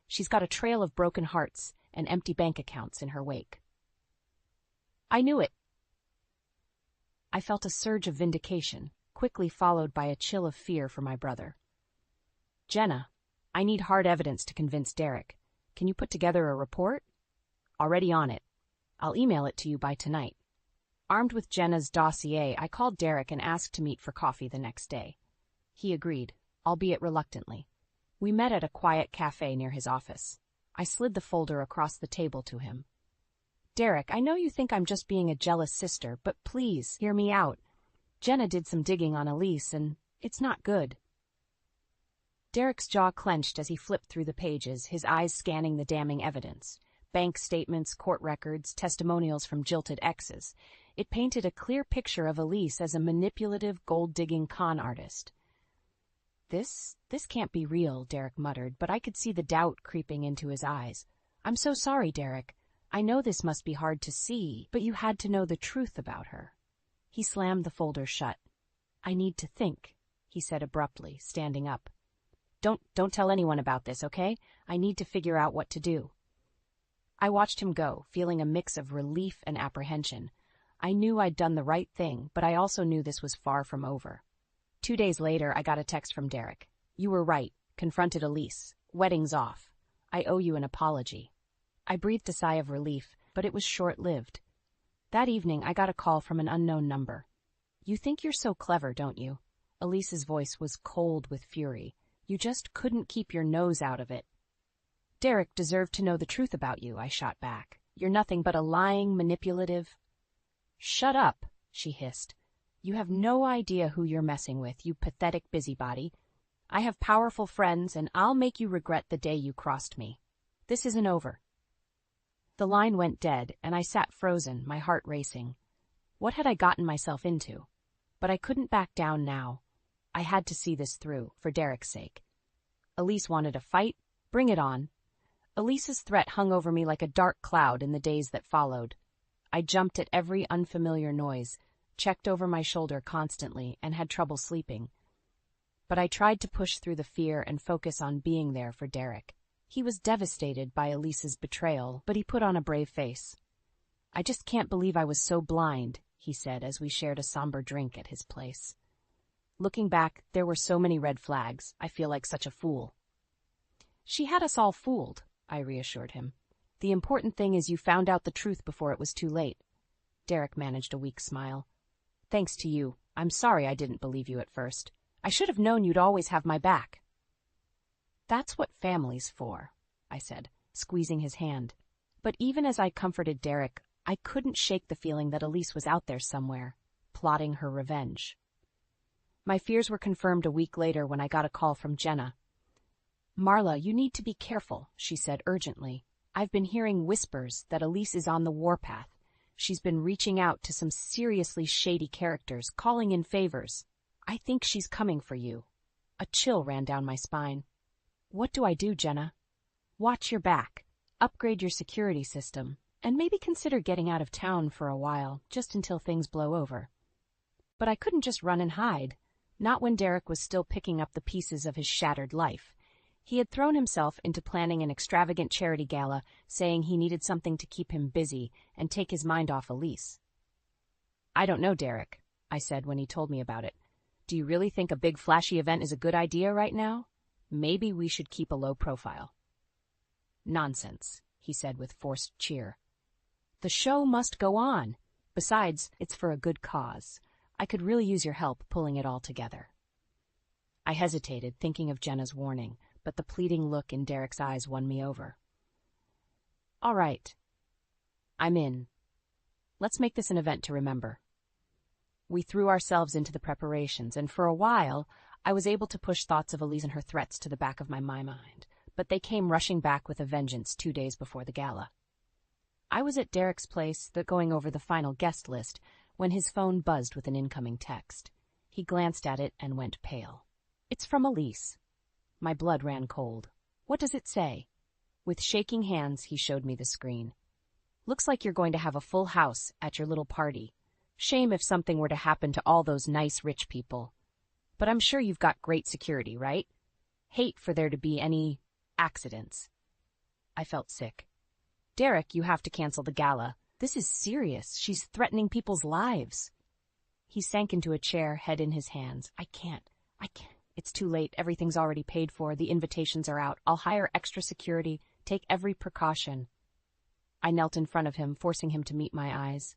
She's got a trail of broken hearts and empty bank accounts in her wake." "I knew it." I felt a surge of vindication, quickly followed by a chill of fear for my brother. "Jenna, I need hard evidence to convince Derek. Can you put together a report?" "Already on it. I'll email it to you by tonight." Armed with Jenna's dossier, I called Derek and asked to meet for coffee the next day. He agreed, albeit reluctantly. We met at a quiet cafe near his office. I slid the folder across the table to him. "Derek, I know you think I'm just being a jealous sister, but please hear me out. Jenna did some digging on Elise, and it's not good." Derek's jaw clenched as he flipped through the pages, his eyes scanning the damning evidence. Bank statements, court records, testimonials from jilted exes. It painted a clear picture of Elise as a manipulative, gold-digging con artist. This can't be real, Derek muttered, but I could see the doubt creeping into his eyes. I'm so sorry, Derek. I know this must be hard to see, but you had to know the truth about her. He slammed the folder shut. I need to think, he said abruptly, standing up. Don't tell anyone about this, okay? I need to figure out what to do. I watched him go, feeling a mix of relief and apprehension. I knew I'd done the right thing, but I also knew this was far from over. 2 days later, I got a text from Derek. You were right, confronted Elise. Wedding's off. I owe you an apology. I breathed a sigh of relief, but it was short-lived. That evening, I got a call from an unknown number. You think you're so clever, don't you? Elise's voice was cold with fury. You just couldn't keep your nose out of it. Derek deserved to know the truth about you, I shot back. You're nothing but a lying, manipulative... Shut up, she hissed. You have no idea who you're messing with, you pathetic busybody. I have powerful friends, and I'll make you regret the day you crossed me. This isn't over. The line went dead, and I sat frozen, my heart racing. What had I gotten myself into? But I couldn't back down now. I had to see this through, for Derek's sake. Elise wanted a fight? Bring it on. Elise's threat hung over me like a dark cloud in the days that followed. I jumped at every unfamiliar noise, checked over my shoulder constantly, and had trouble sleeping. But I tried to push through the fear and focus on being there for Derek. He was devastated by Elise's betrayal, but he put on a brave face. I just can't believe I was so blind, he said as we shared a somber drink at his place. Looking back, there were so many red flags. I feel like such a fool. She had us all fooled, I reassured him. The important thing is you found out the truth before it was too late. Derek managed a weak smile. Thanks to you. I'm sorry I didn't believe you at first. I should have known you'd always have my back. That's what family's for, I said, squeezing his hand. But even as I comforted Derek, I couldn't shake the feeling that Elise was out there somewhere, plotting her revenge. My fears were confirmed a week later when I got a call from Jenna. Marla, you need to be careful, she said urgently. I've been hearing whispers that Elise is on the warpath. She's been reaching out to some seriously shady characters, calling in favors. I think she's coming for you. A chill ran down my spine. What do I do, Jenna? Watch your back, upgrade your security system, and maybe consider getting out of town for a while, just until things blow over. But I couldn't just run and hide, not when Derek was still picking up the pieces of his shattered life. He had thrown himself into planning an extravagant charity gala, saying he needed something to keep him busy and take his mind off Elise. I don't know, Derek, I said when he told me about it. Do you really think a big flashy event is a good idea right now? Maybe we should keep a low profile. Nonsense, he said with forced cheer. The show must go on. Besides, it's for a good cause. I could really use your help pulling it all together. I hesitated, thinking of Jenna's warning, but the pleading look in Derek's eyes won me over. All right. I'm in. Let's make this an event to remember. We threw ourselves into the preparations, and for a while, I was able to push thoughts of Elise and her threats to the back of my mind, but they came rushing back with a vengeance 2 days before the gala. I was at Derek's place, going over the final guest list, when his phone buzzed with an incoming text. He glanced at it and went pale. It's from Elise. My blood ran cold. What does it say? With shaking hands, he showed me the screen. Looks like you're going to have a full house at your little party. Shame if something were to happen to all those nice rich people. But I'm sure you've got great security, right? Hate for there to be any accidents. I felt sick. Derek, you have to cancel the gala. This is serious. She's threatening people's lives. He sank into a chair, head in his hands. I can't. It's too late. Everything's already paid for. The invitations are out. I'll hire extra security, take every precaution. I knelt in front of him, forcing him to meet my eyes.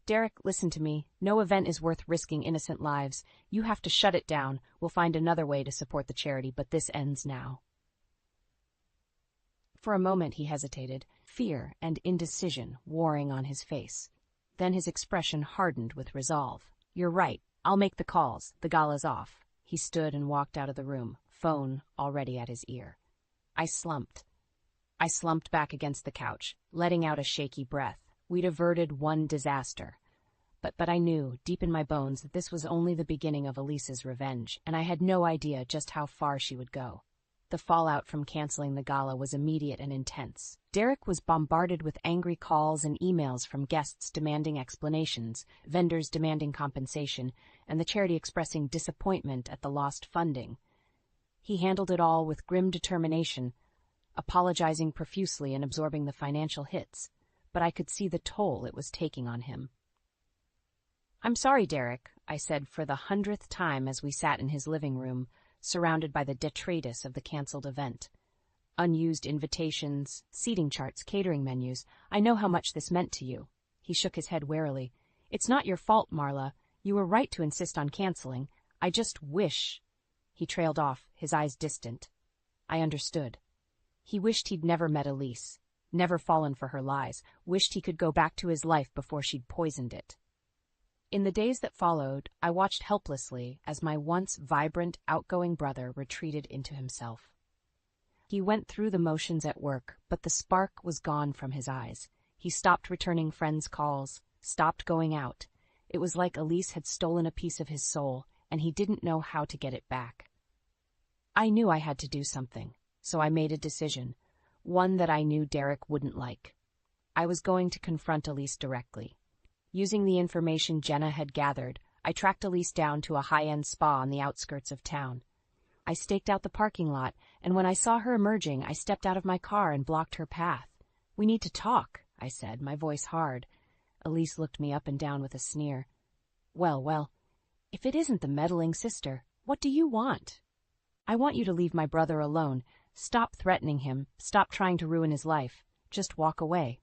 Derek, listen to me. No event is worth risking innocent lives. You have to shut it down. We'll find another way to support the charity, but this ends now. For a moment he hesitated, fear and indecision warring on his face. Then his expression hardened with resolve. You're right. I'll make the calls. The gala's off. He stood and walked out of the room, phone already at his ear. I slumped. Back against the couch, letting out a shaky breath. We'd averted one disaster. But I knew, deep in my bones, that this was only the beginning of Elise's revenge, and I had no idea just how far she would go. The fallout from canceling the gala was immediate and intense. Derek was bombarded with angry calls and emails from guests demanding explanations, vendors demanding compensation, and the charity expressing disappointment at the lost funding. He handled it all with grim determination, apologizing profusely and absorbing the financial hits, but I could see the toll it was taking on him. "I'm sorry, Derek," I said for the 100th time as we sat in his living room, surrounded by the detritus of the canceled event. Unused invitations, seating charts, catering menus. "I know how much this meant to you." He shook his head warily. "It's not your fault, Marla. You were right to insist on canceling. I just wish—" He trailed off, his eyes distant. I understood. He wished he'd never met Elise, never fallen for her lies, wished he could go back to his life before she'd poisoned it. In the days that followed, I watched helplessly as my once vibrant, outgoing brother retreated into himself. He went through the motions at work, but the spark was gone from his eyes. He stopped returning friends' calls, stopped going out. It was like Elise had stolen a piece of his soul, and he didn't know how to get it back. I knew I had to do something, so I made a decision, one that I knew Derek wouldn't like. I was going to confront Elise directly. Using the information Jenna had gathered, I tracked Elise down to a high-end spa on the outskirts of town. I staked out the parking lot, and when I saw her emerging, I stepped out of my car and blocked her path. "We need to talk," I said, my voice hard. Elise looked me up and down with a sneer. Well, if it isn't the meddling sister, what do you want?" "I want you to leave my brother alone. Stop threatening him. Stop trying to ruin his life. Just walk away."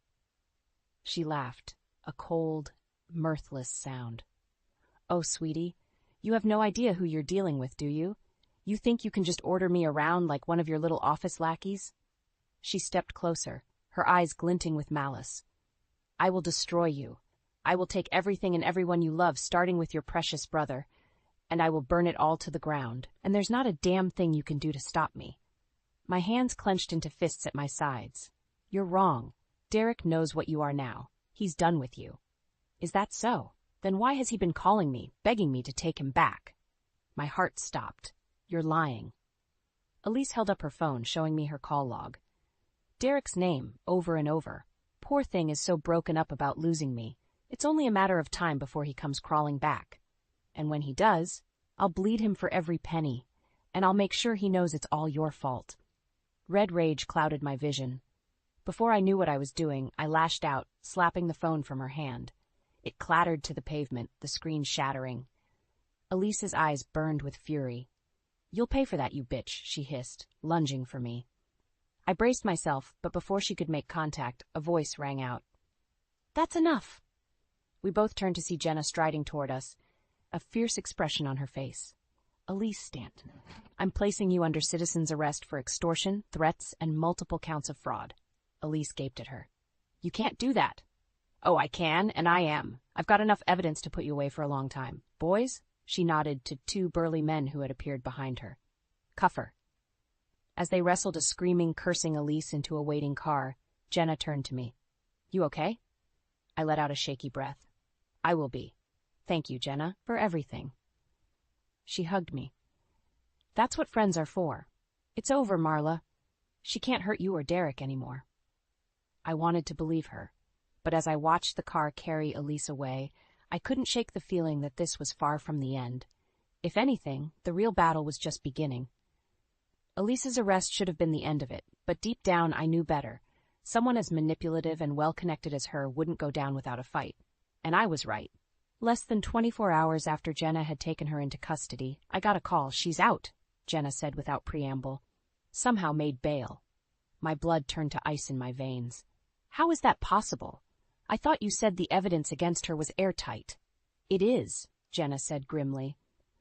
She laughed, a cold, mirthless sound. "Oh, sweetie, you have no idea who you're dealing with, do you? You think you can just order me around like one of your little office lackeys?" She stepped closer, her eyes glinting with malice. "I will destroy you. I will take everything and everyone you love, starting with your precious brother, and I will burn it all to the ground, and there's not a damn thing you can do to stop me." My hands clenched into fists at my sides. "You're wrong. Derek knows what you are now. He's done with you." "Is that so? Then why has he been calling me, begging me to take him back?" My heart stopped. "You're lying." Elise held up her phone, showing me her call log. Derek's name, over and over. Poor thing is so broken up about losing me. It's only a matter of time before he comes crawling back. And when he does, I'll bleed him for every penny, and I'll make sure he knows it's all your fault. Red rage clouded my vision. Before I knew what I was doing, I lashed out, slapping the phone from her hand. It clattered to the pavement, the screen shattering. Elise's eyes burned with fury. "You'll pay for that, you bitch," she hissed, lunging for me. I braced myself, but before she could make contact, a voice rang out. "That's enough." We both turned to see Jenna striding toward us, a fierce expression on her face. "Elise Stanton, I'm placing you under citizen's arrest for extortion, threats, and multiple counts of fraud." Elise gaped at her. "You can't do that." "Oh, I can, and I am. I've got enough evidence to put you away for a long time. Boys?" She nodded to two burly men who had appeared behind her. "Cuff her." As they wrestled a screaming, cursing Elise into a waiting car, Jenna turned to me. "You okay?" I let out a shaky breath. "I will be. Thank you, Jenna, for everything." She hugged me. "That's what friends are for. It's over, Marla. She can't hurt you or Derek anymore." I wanted to believe her, but as I watched the car carry Elise away, I couldn't shake the feeling that this was far from the end. If anything, the real battle was just beginning. Elise's arrest should have been the end of it, but deep down I knew better. Someone as manipulative and well-connected as her wouldn't go down without a fight. And I was right. Less than 24 hours after Jenna had taken her into custody, I got a call. "She's out," Jenna said without preamble. Somehow made bail. My blood turned to ice in my veins. "How is that possible? I thought you said the evidence against her was airtight." "It is," Jenna said grimly,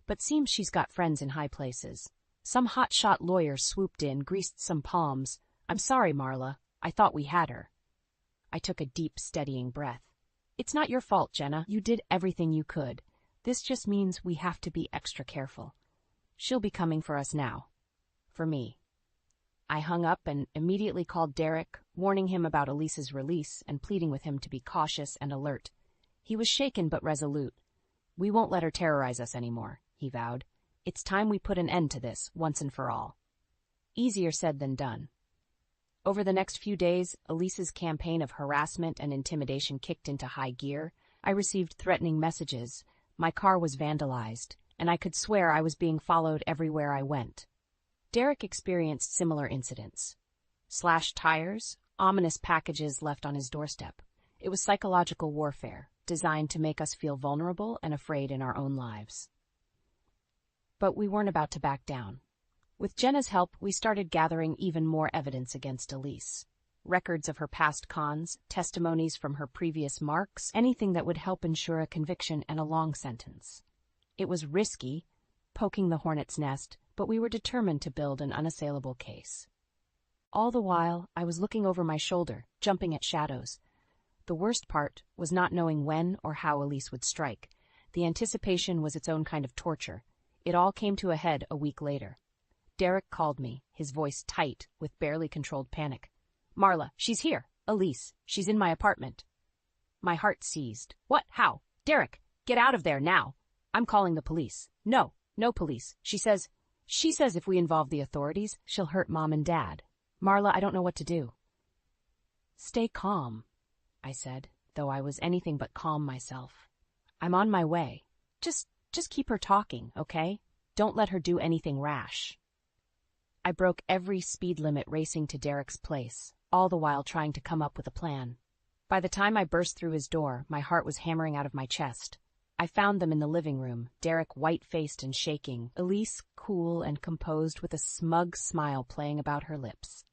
"but seems she's got friends in high places. Some hotshot lawyer swooped in, greased some palms. I'm sorry, Marla. I thought we had her." I took a deep, steadying breath. "It's not your fault, Jenna. You did everything you could. This just means we have to be extra careful. She'll be coming for us now." for me. I hung up and immediately called Derek, warning him about Elise's release and pleading with him to be cautious and alert. He was shaken but resolute. "We won't let her terrorize us anymore," he vowed. "It's time we put an end to this, once and for all." Easier said than done. Over the next few days, Elise's campaign of harassment and intimidation kicked into high gear. I received threatening messages, my car was vandalized, and I could swear I was being followed everywhere I went. Derek experienced similar incidents. Slashed tires, ominous packages left on his doorstep. It was psychological warfare, designed to make us feel vulnerable and afraid in our own lives. But we weren't about to back down. With Jenna's help, we started gathering even more evidence against Elise. Records of her past cons, testimonies from her previous marks, anything that would help ensure a conviction and a long sentence. It was risky, poking the hornet's nest, but we were determined to build an unassailable case. All the while, I was looking over my shoulder, jumping at shadows. The worst part was not knowing when or how Elise would strike. The anticipation was its own kind of torture. It all came to a head a week later. Derek called me, his voice tight with barely controlled panic. "Marla, she's here. Elise, she's in my apartment." My heart seized. "What? How? Derek, get out of there now. I'm calling the police." "No, no police. She says if we involve the authorities, she'll hurt Mom and Dad. Marla, I don't know what to do." "Stay calm," I said, though I was anything but calm myself. "I'm on my way. Just keep her talking, okay? Don't let her do anything rash." I broke every speed limit racing to Derek's place, all the while trying to come up with a plan. By the time I burst through his door, my heart was hammering out of my chest. I found them in the living room, Derek white-faced and shaking, Elise cool and composed with a smug smile playing about her lips.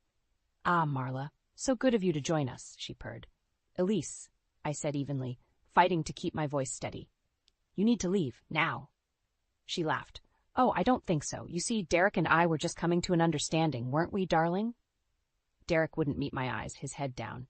"Ah, Marla, so good of you to join us," she purred. "Elise," I said evenly, fighting to keep my voice steady. "You need to leave, now." She laughed. "Oh, I don't think so. You see, Derek and I were just coming to an understanding, weren't we, darling?" Derek wouldn't meet my eyes, his head down.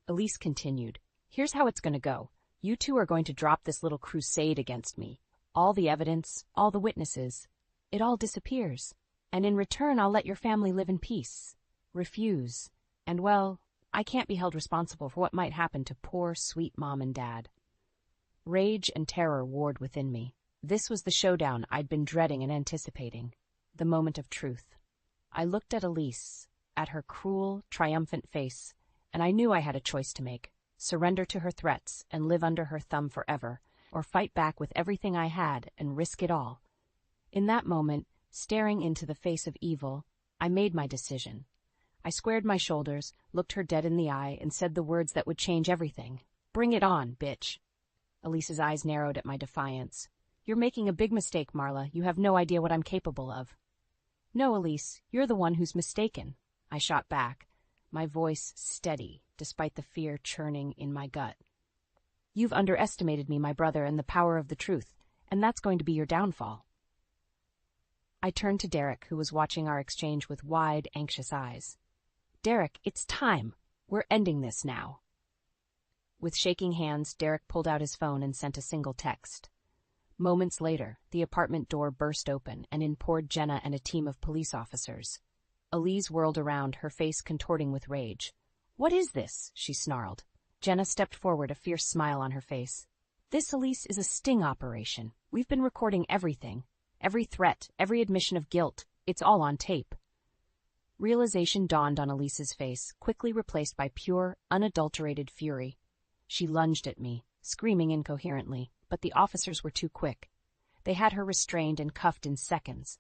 Elise continued. "Here's how it's going to go. You two are going to drop this little crusade against me. All the evidence, all the witnesses. It all disappears. And in return, I'll let your family live in peace. Refuse. And, well, I can't be held responsible for what might happen to poor, sweet Mom and Dad." Rage and terror warred within me. This was the showdown I'd been dreading and anticipating. The moment of truth. I looked at Elise, at her cruel, triumphant face, and I knew I had a choice to make. Surrender to her threats and live under her thumb forever, or fight back with everything I had and risk it all. In that moment, staring into the face of evil, I made my decision. I squared my shoulders, looked her dead in the eye, and said the words that would change everything. "Bring it on, bitch." Elise's eyes narrowed at my defiance. "You're making a big mistake, Marla. You have no idea what I'm capable of." "No, Elise, you're the one who's mistaken," I shot back, my voice steady, despite the fear churning in my gut. "You've underestimated me, my brother, and the power of the truth, and that's going to be your downfall." I turned to Derek, who was watching our exchange with wide, anxious eyes. "Derek, it's time. We're ending this now." With shaking hands, Derek pulled out his phone and sent a single text. Moments later, the apartment door burst open, and in poured Jenna and a team of police officers. Elise whirled around, her face contorting with rage. "What is this?" she snarled. Jenna stepped forward, a fierce smile on her face. "This, Elise, is a sting operation. We've been recording everything. Every threat, every admission of guilt. It's all on tape." Realization dawned on Elise's face, quickly replaced by pure, unadulterated fury. She lunged at me, screaming incoherently, but the officers were too quick. They had her restrained and cuffed in seconds.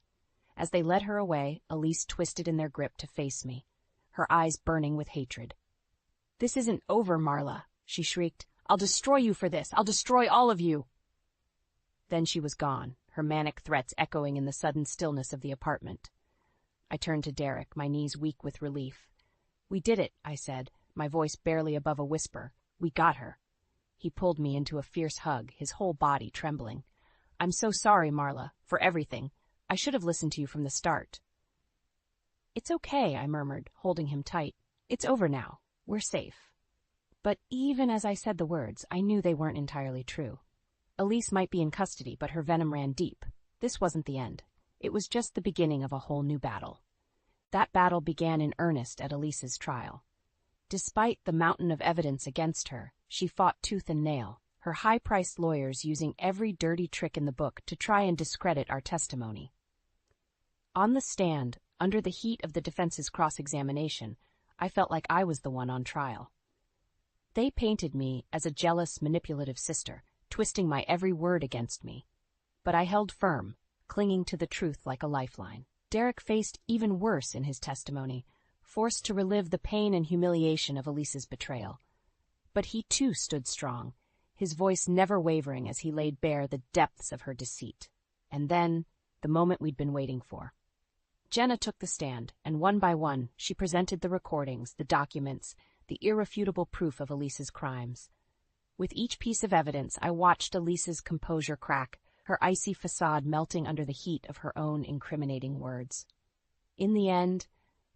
As they led her away, Elise twisted in their grip to face me, her eyes burning with hatred. "This isn't over, Marla," she shrieked. "I'll destroy you for this. I'll destroy all of you." Then she was gone, her manic threats echoing in the sudden stillness of the apartment. I turned to Derek, my knees weak with relief. "We did it," I said, my voice barely above a whisper. "We got her." He pulled me into a fierce hug, his whole body trembling. "I'm so sorry, Marla, for everything. I should have listened to you from the start." "It's okay," I murmured, holding him tight. "It's over now. We're safe." But even as I said the words, I knew they weren't entirely true. Elise might be in custody, but her venom ran deep. This wasn't the end. It was just the beginning of a whole new battle. That battle began in earnest at Elise's trial. Despite the mountain of evidence against her, she fought tooth and nail, her high-priced lawyers using every dirty trick in the book to try and discredit our testimony. On the stand, under the heat of the defense's cross-examination, I felt like I was the one on trial. They painted me as a jealous, manipulative sister, twisting my every word against me. But I held firm, clinging to the truth like a lifeline. Derek faced even worse in his testimony, forced to relive the pain and humiliation of Elise's betrayal. But he too stood strong, his voice never wavering as he laid bare the depths of her deceit. And then, the moment we'd been waiting for. Jenna took the stand, and one by one, she presented the recordings, the documents, the irrefutable proof of Elise's crimes. With each piece of evidence, I watched Elise's composure crack, her icy facade melting under the heat of her own incriminating words. In the end,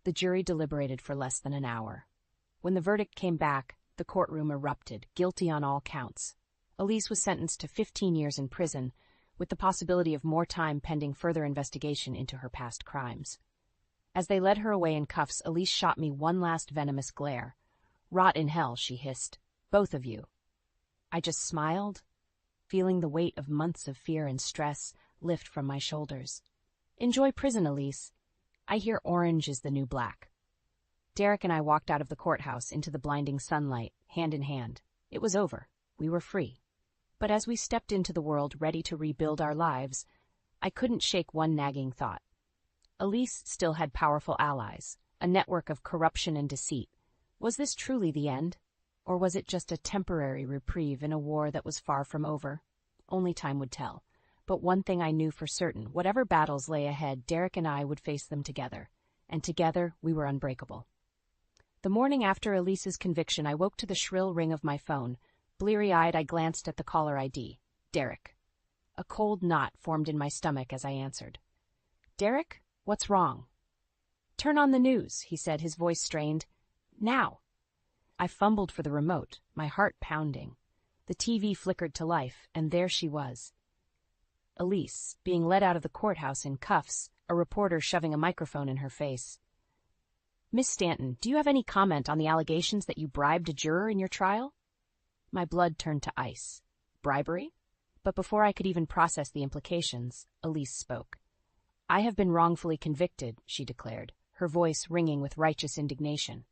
the jury deliberated for less than an hour. When the verdict came back, the courtroom erupted, guilty on all counts. Elise was sentenced to 15 years in prison, with the possibility of more time pending further investigation into her past crimes. As they led her away in cuffs, Elise shot me one last venomous glare. "Rot in hell," she hissed. "Both of you." I just smiled, feeling the weight of months of fear and stress lift from my shoulders. "Enjoy prison, Elise. I hear orange is the new black." Derek and I walked out of the courthouse into the blinding sunlight, hand in hand. It was over. We were free. But as we stepped into the world ready to rebuild our lives, I couldn't shake one nagging thought. Elise still had powerful allies, a network of corruption and deceit. Was this truly the end? Or was it just a temporary reprieve in a war that was far from over? Only time would tell. But one thing I knew for certain, whatever battles lay ahead, Derek and I would face them together. And together, we were unbreakable. The morning after Elise's conviction, I woke to the shrill ring of my phone. Bleary-eyed, I glanced at the caller ID. Derek. A cold knot formed in my stomach as I answered. "Derek, what's wrong?" "Turn on the news," he said, his voice strained. "Now." I fumbled for the remote, my heart pounding. The TV flickered to life, and there she was. Elise, being led out of the courthouse in cuffs, a reporter shoving a microphone in her face. "Miss Stanton, do you have any comment on the allegations that you bribed a juror in your trial?" My blood turned to ice. Bribery? But before I could even process the implications, Elise spoke. "I have been wrongfully convicted," she declared, her voice ringing with righteous indignation.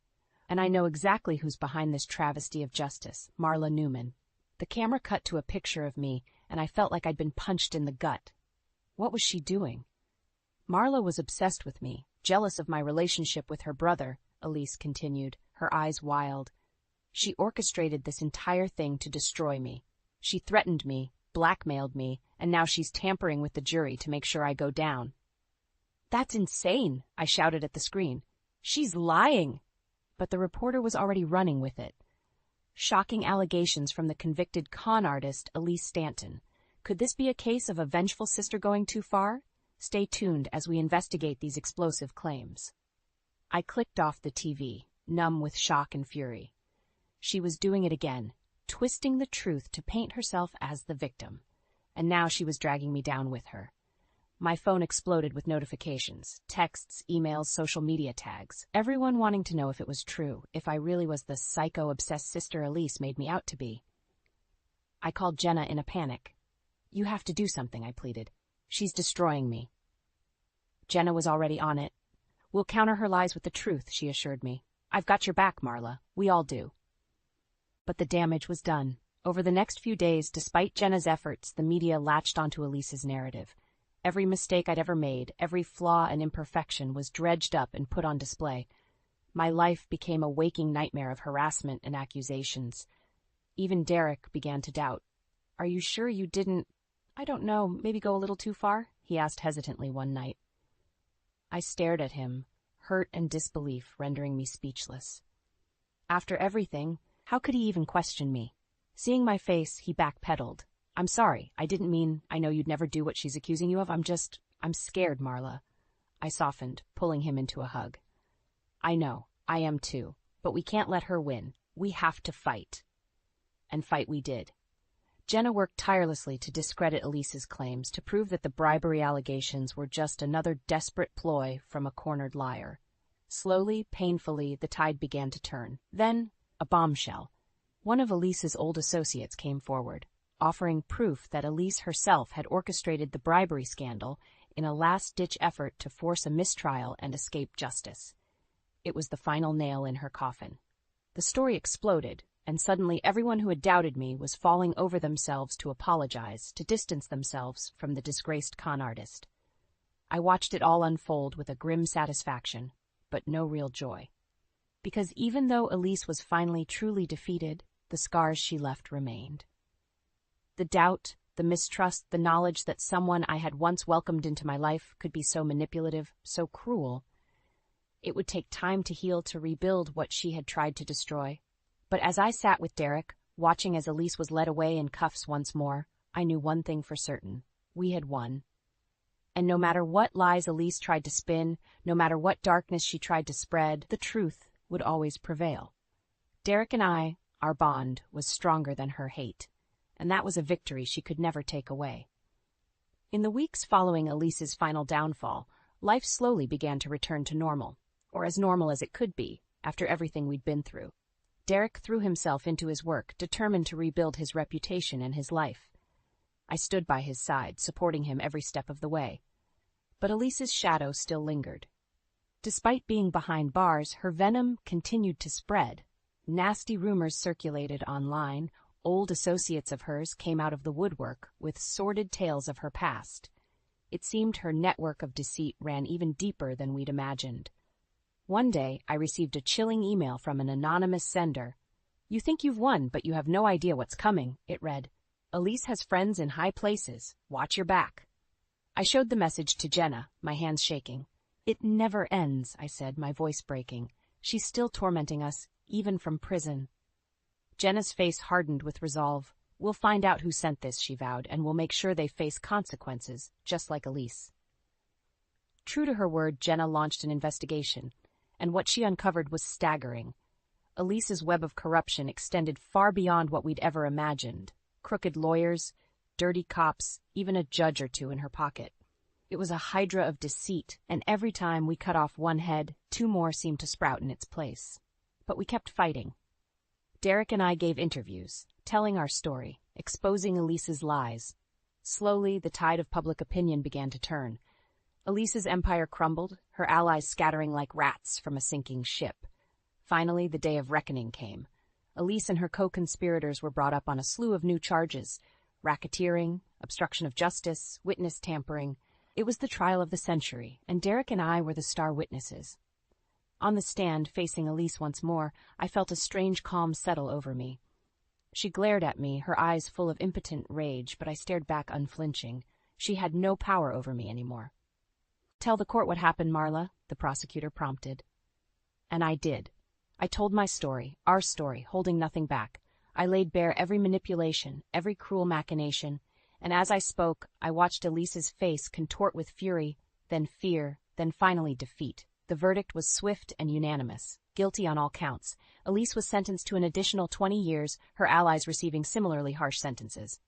"And I know exactly who's behind this travesty of justice, Marla Newman." The camera cut to a picture of me, and I felt like I'd been punched in the gut. What was she doing? "Marla was obsessed with me, jealous of my relationship with her brother," Elise continued, her eyes wild. "She orchestrated this entire thing to destroy me. She threatened me, blackmailed me, and now she's tampering with the jury to make sure I go down." "That's insane," I shouted at the screen. "She's lying." But the reporter was already running with it. Shocking allegations from the convicted con artist Elise Stanton. Could this be a case of a vengeful sister going too far? Stay tuned as we investigate these explosive claims. I clicked off the TV, numb with shock and fury. She was doing it again, twisting the truth to paint herself as the victim. And now she was dragging me down with her. My phone exploded with notifications, texts, emails, social media tags, everyone wanting to know if it was true, if I really was the psycho-obsessed sister Elise made me out to be. I called Jenna in a panic. "You have to do something," I pleaded. "She's destroying me." Jenna was already on it. "We'll counter her lies with the truth," she assured me. "I've got your back, Marla. We all do." But the damage was done. Over the next few days, despite Jenna's efforts, the media latched onto Elise's narrative. Every mistake I'd ever made, every flaw and imperfection was dredged up and put on display. My life became a waking nightmare of harassment and accusations. Even Derek began to doubt. "Are you sure you didn't, I don't know, maybe go a little too far?" he asked hesitantly one night. I stared at him, hurt and disbelief rendering me speechless. After everything, how could he even question me? Seeing my face, he backpedaled. "I'm sorry. I didn't mean, I know you'd never do what she's accusing you of. I'm scared, Marla." I softened, pulling him into a hug. "I know. I am too. But we can't let her win. We have to fight." And fight we did. Jenna worked tirelessly to discredit Elise's claims, to prove that the bribery allegations were just another desperate ploy from a cornered liar. Slowly, painfully, the tide began to turn. Then, a bombshell. One of Elise's old associates came forward, offering proof that Elise herself had orchestrated the bribery scandal in a last-ditch effort to force a mistrial and escape justice. It was the final nail in her coffin. The story exploded, and suddenly everyone who had doubted me was falling over themselves to apologize, to distance themselves from the disgraced con artist. I watched it all unfold with a grim satisfaction, but no real joy. Because even though Elise was finally truly defeated, the scars she left remained. The doubt, the mistrust, the knowledge that someone I had once welcomed into my life could be so manipulative, so cruel. It would take time to heal, to rebuild what she had tried to destroy. But as I sat with Derek, watching as Elise was led away in cuffs once more, I knew one thing for certain. We had won. And no matter what lies Elise tried to spin, no matter what darkness she tried to spread, the truth would always prevail. Derek and I, our bond, was stronger than her hate, and that was a victory she could never take away. In the weeks following Elise's final downfall, life slowly began to return to normal, or as normal as it could be, after everything we'd been through. Derek threw himself into his work, determined to rebuild his reputation and his life. I stood by his side, supporting him every step of the way. But Elise's shadow still lingered. Despite being behind bars, her venom continued to spread. Nasty rumors circulated online. Old associates of hers came out of the woodwork with sordid tales of her past. It seemed her network of deceit ran even deeper than we'd imagined. One day, I received a chilling email from an anonymous sender. "You think you've won, but you have no idea what's coming," it read. "Elise has friends in high places. Watch your back." I showed the message to Jenna, my hands shaking. "It never ends," I said, my voice breaking. "She's still tormenting us, even from prison." Jenna's face hardened with resolve. "We'll find out who sent this," she vowed, "and we'll make sure they face consequences, just like Elise." True to her word, Jenna launched an investigation, and what she uncovered was staggering. Elise's web of corruption extended far beyond what we'd ever imagined. Crooked lawyers, dirty cops, even a judge or two in her pocket. It was a hydra of deceit, and every time we cut off one head, two more seemed to sprout in its place. But we kept fighting. Derek and I gave interviews, telling our story, exposing Elise's lies. Slowly, the tide of public opinion began to turn. Elise's empire crumbled, her allies scattering like rats from a sinking ship. Finally, the day of reckoning came. Elise and her co-conspirators were brought up on a slew of new charges: racketeering, obstruction of justice, witness tampering. It was the trial of the century, and Derek and I were the star witnesses. On the stand, facing Elise once more, I felt a strange calm settle over me. She glared at me, her eyes full of impotent rage, but I stared back unflinching. She had no power over me anymore. "Tell the court what happened, Marla," the prosecutor prompted. And I did. I told my story, our story, holding nothing back. I laid bare every manipulation, every cruel machination, and as I spoke, I watched Elise's face contort with fury, then fear, then finally defeat. The verdict was swift and unanimous. Guilty on all counts. Elise was sentenced to an additional 20 years, her allies receiving similarly harsh sentences.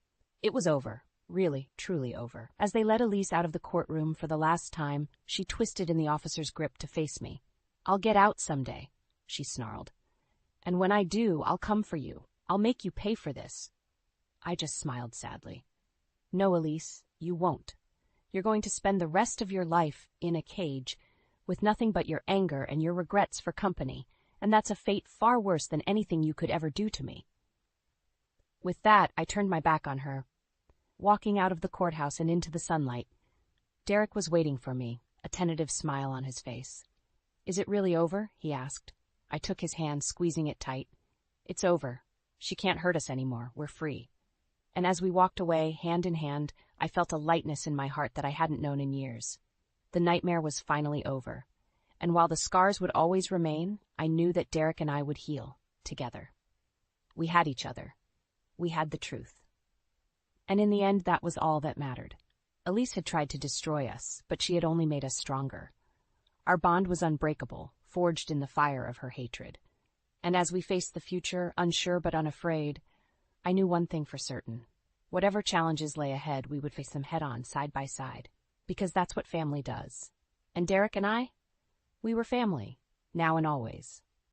It was over. Really, truly over. As they led Elise out of the courtroom for the last time, she twisted in the officer's grip to face me. "I'll get out someday," she snarled. "And when I do, I'll come for you. I'll make you pay for this." I just smiled sadly. "No, Elise, you won't. You're going to spend the rest of your life in a cage, with nothing but your anger and your regrets for company, and that's a fate far worse than anything you could ever do to me." With that, I turned my back on her, walking out of the courthouse and into the sunlight. Derek was waiting for me, a tentative smile on his face. "Is it really over?" he asked. I took his hand, squeezing it tight. "It's over. She can't hurt us anymore. We're free." And as we walked away, hand in hand, I felt a lightness in my heart that I hadn't known in years. The nightmare was finally over. And while the scars would always remain, I knew that Derek and I would heal, together. We had each other. We had the truth. And in the end, that was all that mattered. Elise had tried to destroy us, but she had only made us stronger. Our bond was unbreakable, forged in the fire of her hatred. And as we faced the future, unsure but unafraid, I knew one thing for certain. Whatever challenges lay ahead, we would face them head-on, side by side. Because that's what family does. And Derek and I? We were family. now and always.